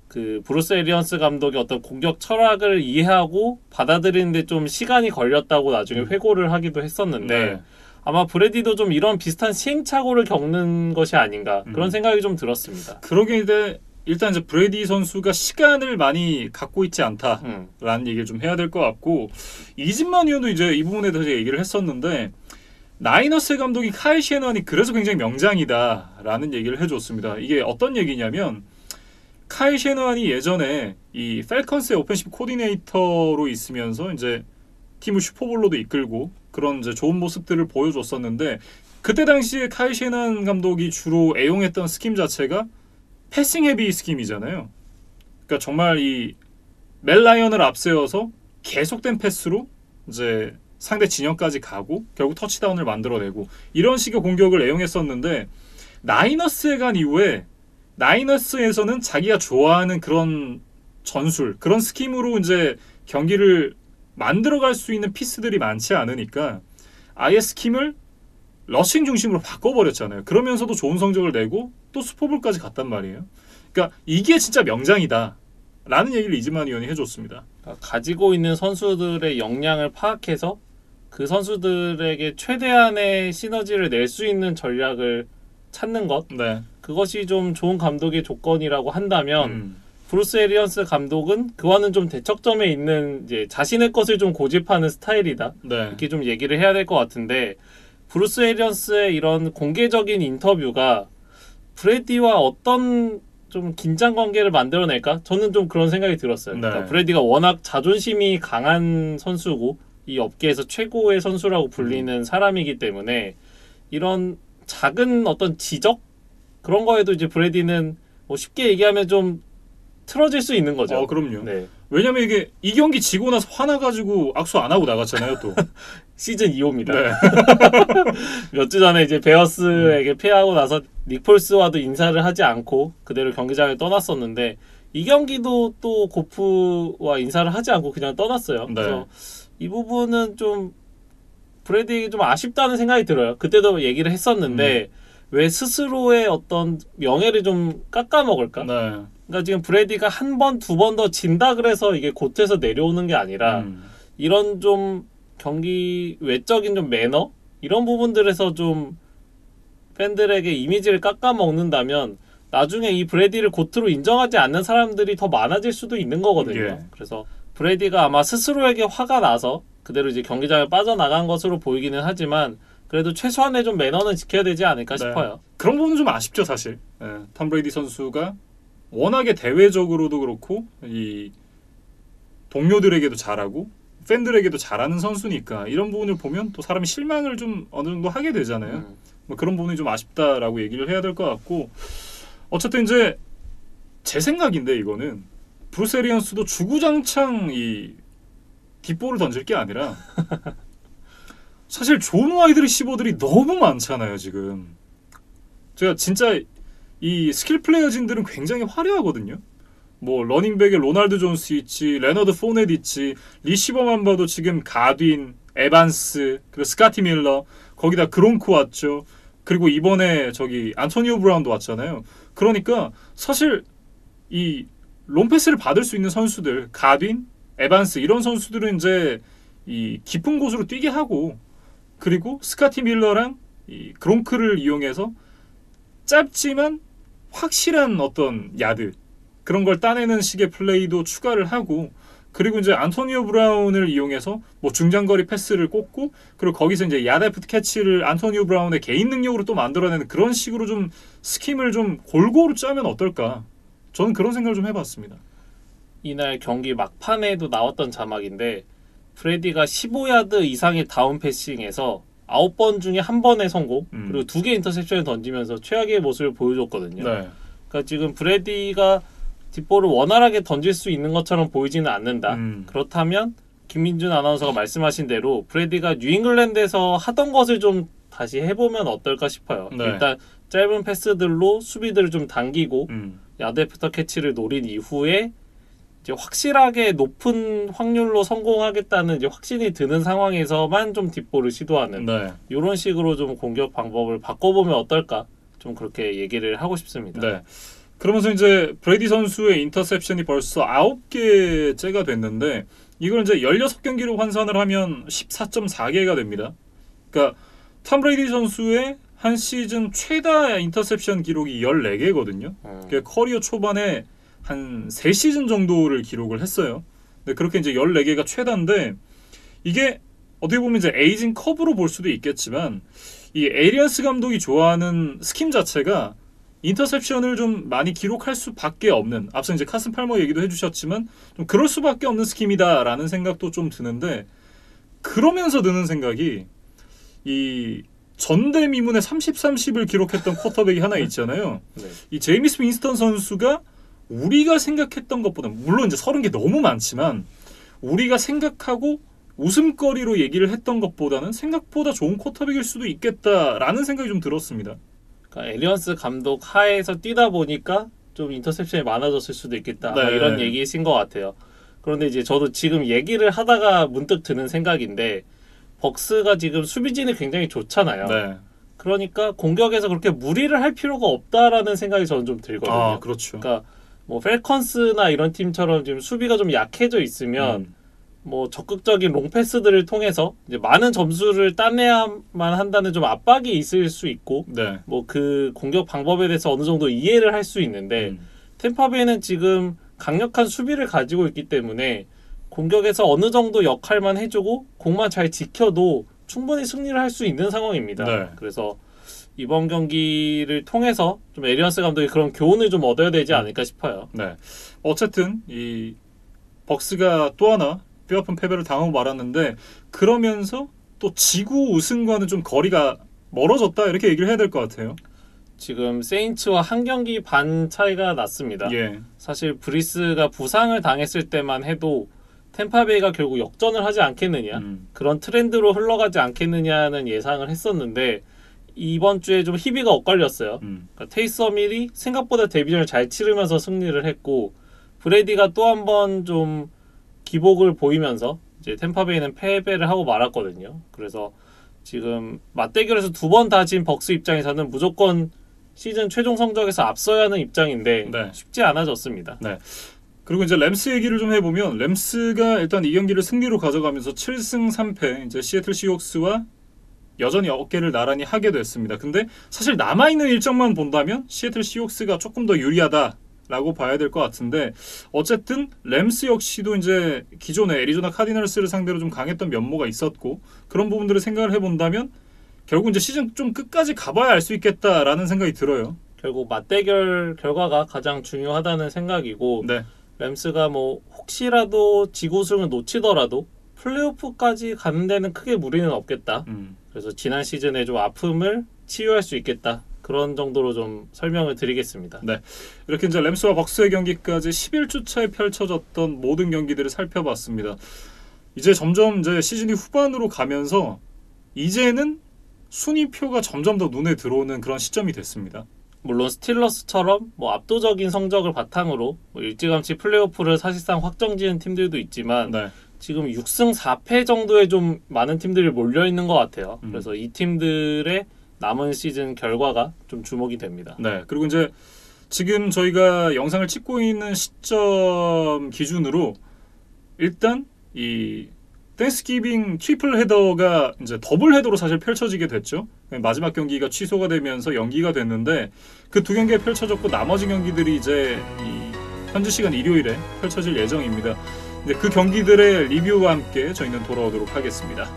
그 브루스 에리언스 감독의 어떤 공격 철학을 이해하고 받아들이는데 좀 시간이 걸렸다고 나중에 회고를 하기도 했었는데 네. 아마 브래디도 좀 이런 비슷한 시행착오를 겪는 것이 아닌가 그런 생각이 좀 들었습니다. 그러게 이제 일단 이제 브레이디 선수가 시간을 많이 갖고 있지 않다라는 얘기를 좀 해야 될 것 같고 이진만 의원도 이제 이 부분에 대해서 얘기를 했었는데 나이너스 감독이 카일 셰넌이 그래서 굉장히 명장이다라는 얘기를 해줬습니다. 이게 어떤 얘기냐면 카일 셰넌이 예전에 이 펠컨스의 오펜시브 코디네이터로 있으면서 이제 팀을 슈퍼볼로도 이끌고 그런 이제 좋은 모습들을 보여줬었는데 그때 당시에 카일 셰넌 감독이 주로 애용했던 스킴 자체가 패싱 헤비 스킴이잖아요. 그러니까 정말 이 멜 라이언을 앞세워서 계속된 패스로 이제 상대 진영까지 가고 결국 터치다운을 만들어내고 이런 식의 공격을 애용했었는데 나이너스에 간 이후에 나이너스에서는 자기가 좋아하는 그런 전술, 그런 스킴으로 이제 경기를 만들어갈 수 있는 피스들이 많지 않으니까 아예 스킴을 러싱 중심으로 바꿔버렸잖아요. 그러면서도 좋은 성적을 내고 또 슈퍼볼까지 갔단 말이에요. 그러니까 이게 진짜 명장이다 라는 얘기를 이즈만 위원이 해줬습니다. 그러니까 가지고 있는 선수들의 역량을 파악해서 그 선수들에게 최대한의 시너지를 낼 수 있는 전략을 찾는 것, 네. 그것이 좀 좋은 감독의 조건이라고 한다면 브루스 에리언스 감독은 그와는 좀 대척점에 있는 이제 자신의 것을 좀 고집하는 스타일이다. 네. 이렇게 좀 얘기를 해야 될 것 같은데 브루스 에리언스의 이런 공개적인 인터뷰가 브래디와 어떤 좀 긴장 관계를 만들어낼까? 저는 좀 그런 생각이 들었어요. 네. 그러니까 브래디가 워낙 자존심이 강한 선수고 이 업계에서 최고의 선수라고 불리는 사람이기 때문에 이런 작은 어떤 지적 그런 거에도 이제 브래디는 뭐 쉽게 얘기하면 좀 틀어질 수 있는 거죠. 그럼요. 네. 왜냐면 이게 이 경기 지고 나서 화나가지고 악수 안 하고 나갔잖아요, 또. 시즌 2호입니다. 네. 몇 주 전에 이제 베어스에게 패하고 나서 닉 폴스와도 인사를 하지 않고 그대로 경기장을 떠났었는데 이 경기도 또 고프와 인사를 하지 않고 그냥 떠났어요. 네. 그래서 이 부분은 좀 브래디에게 좀 아쉽다는 생각이 들어요. 그때도 얘기를 했었는데 왜 스스로의 어떤 명예를 좀 깎아먹을까? 네. 그러니까 지금 브래디가 한 번, 두 번 더 진다 그래서 이게 곧에서 내려오는 게 아니라 이런 좀 경기 외적인 좀 매너 이런 부분들에서 좀 팬들에게 이미지를 깎아먹는다면 나중에 이 브래디를 고트로 인정하지 않는 사람들이 더 많아질 수도 있는 거거든요. 예. 그래서 브래디가 아마 스스로에게 화가 나서 그대로 이제 경기장을 빠져나간 것으로 보이기는 하지만 그래도 최소한의 좀 매너는 지켜야 되지 않을까 싶어요. 그런 부분은 좀 아쉽죠, 사실. 톰 브레이디 선수가 워낙에 대외적으로도 그렇고 이 동료들에게도 잘하고 팬들에게도 잘하는 선수니까 이런 부분을 보면 또 사람이 실망을 좀 어느 정도 하게 되잖아요. 뭐 그런 부분이 좀 아쉽다라고 얘기를 해야 될 것 같고 어쨌든 이제 제 생각인데 이거는 브루스 에리언스도 주구장창 이 뒷볼을 던질 게 아니라 사실 좋은 와이드 리시버들이 너무 많잖아요 지금. 제가 진짜 이 스킬 플레이어진들은 굉장히 화려하거든요. 뭐 러닝백에 로날드 존스 있지, 레너드 포넷 있지, 리시버만 봐도 지금 가딘, 에반스, 그리고 스카티 밀러, 거기다 그론크 왔죠. 그리고 이번에 저기 안토니오 브라운도 왔잖아요. 그러니까 사실 이 롱패스를 받을 수 있는 선수들, 가딘, 에반스 이런 선수들은 이제 이 깊은 곳으로 뛰게 하고 그리고 스카티 밀러랑 이 그론크를 이용해서 짧지만 확실한 어떤 야드 그런 걸 따내는 식의 플레이도 추가를 하고 그리고 이제 안토니오 브라운을 이용해서 뭐 중장거리 패스를 꽂고 그리고 거기서 이제 야데프트 캐치를 안토니오 브라운의 개인 능력으로 또 만들어내는 그런 식으로 좀 스킴을 좀 골고루 짜면 어떨까? 저는 그런 생각을 좀 해봤습니다. 이날 경기 막판에도 나왔던 자막인데 브래디가 15야드 이상의 다운 패싱에서 9번 중에 1번의 성공 그리고 2개 인터셉션을 던지면서 최악의 모습을 보여줬거든요. 네. 그러니까 지금 브래디가 뒷볼을 원활하게 던질 수 있는 것처럼 보이지는 않는다. 그렇다면 김민준 아나운서가 말씀하신 대로 브래디가 뉴잉글랜드에서 하던 것을 좀 다시 해보면 어떨까 싶어요. 네. 일단 짧은 패스들로 수비들을 좀 당기고 야드 애프터 캐치를 노린 이후에 이제 확실하게 높은 확률로 성공하겠다는 이제 확신이 드는 상황에서만 좀 뒷볼을 시도하는 네. 이런 식으로 좀 공격 방법을 바꿔보면 어떨까? 좀 그렇게 얘기를 하고 싶습니다. 네. 그러면서 이제 브래디 선수의 인터셉션이 벌써 9개째가 됐는데 이걸 이제 16경기로換算을 하면 14.4개가 됩니다. 그러니까 톰 브래디 선수의 한 시즌 최다 인터셉션 기록이 14개거든요. 그러니까 커리어 초반에 한 3시즌 정도를 기록을 했어요. 근데 그렇게 이제 14개가 최다인데 이게 어떻게 보면 이제 에이징 커브로 볼 수도 있겠지만 이 에리언스 감독이 좋아하는 스킴 자체가 인터셉션을 좀 많이 기록할 수밖에 없는 앞서 이제 카슨 팔머 얘기도 해주셨지만 좀 그럴 수밖에 없는 스킴이다라는 생각도 좀 드는데 그러면서 드는 생각이 이 전대미문의 30-30을 기록했던 쿼터백이 하나 있잖아요. 네. 이 제이미스 윈스턴 선수가 우리가 생각했던 것보다 물론 이제 30개 너무 많지만 우리가 생각하고 웃음거리로 얘기를 했던 것보다는 생각보다 좋은 쿼터백일 수도 있겠다라는 생각이 좀 들었습니다. 그러니까 에리언스 감독 하에서 뛰다 보니까 좀 인터셉션이 많아졌을 수도 있겠다. 네. 뭐 이런 얘기이신 것 같아요. 그런데 이제 저도 지금 얘기를 하다가 문득 드는 생각인데 벅스가 지금 수비진이 굉장히 좋잖아요. 네. 그러니까 공격에서 그렇게 무리를 할 필요가 없다라는 생각이 저는 좀 들거든요. 아, 그렇죠. 그러니까 뭐 펠컨스나 이런 팀처럼 지금 수비가 좀 약해져 있으면 뭐 적극적인 롱패스들을 통해서 이제 많은 점수를 따내야만 한다는 좀 압박이 있을 수 있고 네. 뭐 그 공격 방법에 대해서 어느 정도 이해를 할 수 있는데 템파베이는 지금 강력한 수비를 가지고 있기 때문에 공격에서 어느 정도 역할만 해주고 공만 잘 지켜도 충분히 승리를 할 수 있는 상황입니다. 네. 그래서 이번 경기를 통해서 좀 에리언스 감독이 그런 교훈을 좀 얻어야 되지 않을까 싶어요. 네. 어쨌든 이 벅스가 또 하나 뼈아픈 패배를 당하고 말았는데 그러면서 또 지구 우승과는 좀 거리가 멀어졌다 이렇게 얘기를 해야 될 것 같아요. 지금 세인츠와 한 경기 반 차이가 났습니다. 예. 사실 브리스가 부상을 당했을 때만 해도 템파베이가 결국 역전을 하지 않겠느냐 그런 트렌드로 흘러가지 않겠느냐는 예상을 했었는데 이번 주에 좀 희비가 엇갈렸어요. 그러니까 테이서 밀이 생각보다 데뷔전을 잘 치르면서 승리를 했고 브레디가 또 한 번 좀 기복을 보이면서 이제 템파베이는 패배를 하고 말았거든요. 그래서 지금 맞대결에서 두 번 다 진 벅스 입장에서는 무조건 시즌 최종 성적에서 앞서야 하는 입장인데 네. 쉽지 않아졌습니다. 네. 그리고 이제 램스 얘기를 좀 해보면 램스가 일단 이 경기를 승리로 가져가면서 7승 3패 이제 시애틀 시옥스와 여전히 어깨를 나란히 하게 됐습니다. 근데 사실 남아있는 일정만 본다면 시애틀 시옥스가 조금 더 유리하다라고 봐야 될 것 같은데 어쨌든 램스 역시도 이제 기존에 애리조나 카디널스를 상대로 좀 강했던 면모가 있었고 그런 부분들을 생각을 해본다면 결국 이제 시즌 좀 끝까지 가봐야 알 수 있겠다라는 생각이 들어요. 결국 맞대결 결과가 가장 중요하다는 생각이고 네. 램스가 뭐 혹시라도 지구승을 놓치더라도 플레이오프까지 가는 데는 크게 무리는 없겠다. 그래서 지난 시즌에 좀 아픔을 치유할 수 있겠다. 그런 정도로 좀 설명을 드리겠습니다. 네. 이렇게 이제 램스와 벅스의 경기까지 11주 차에 펼쳐졌던 모든 경기들을 살펴봤습니다. 이제 점점 이제 시즌이 후반으로 가면서 이제는 순위표가 점점 더 눈에 들어오는 그런 시점이 됐습니다. 물론 스틸러스처럼 뭐 압도적인 성적을 바탕으로 뭐 일찌감치 플레이오프를 사실상 확정지은 팀들도 있지만 네. 지금 6승 4패 정도에 좀 많은 팀들이 몰려있는 것 같아요. 그래서 이 팀들의 남은 시즌 결과가 좀 주목이 됩니다. 네. 그리고 이제 지금 저희가 영상을 찍고 있는 시점 기준으로 일단 이 땡스기빙 트리플 헤더가 이제 더블 헤더로 사실 펼쳐지게 됐죠. 마지막 경기가 취소가 되면서 연기가 됐는데 그 두 경기가 펼쳐졌고 나머지 경기들이 이제 이 현지 시간 일요일에 펼쳐질 예정입니다. 이제 그 경기들의 리뷰와 함께 저희는 돌아오도록 하겠습니다.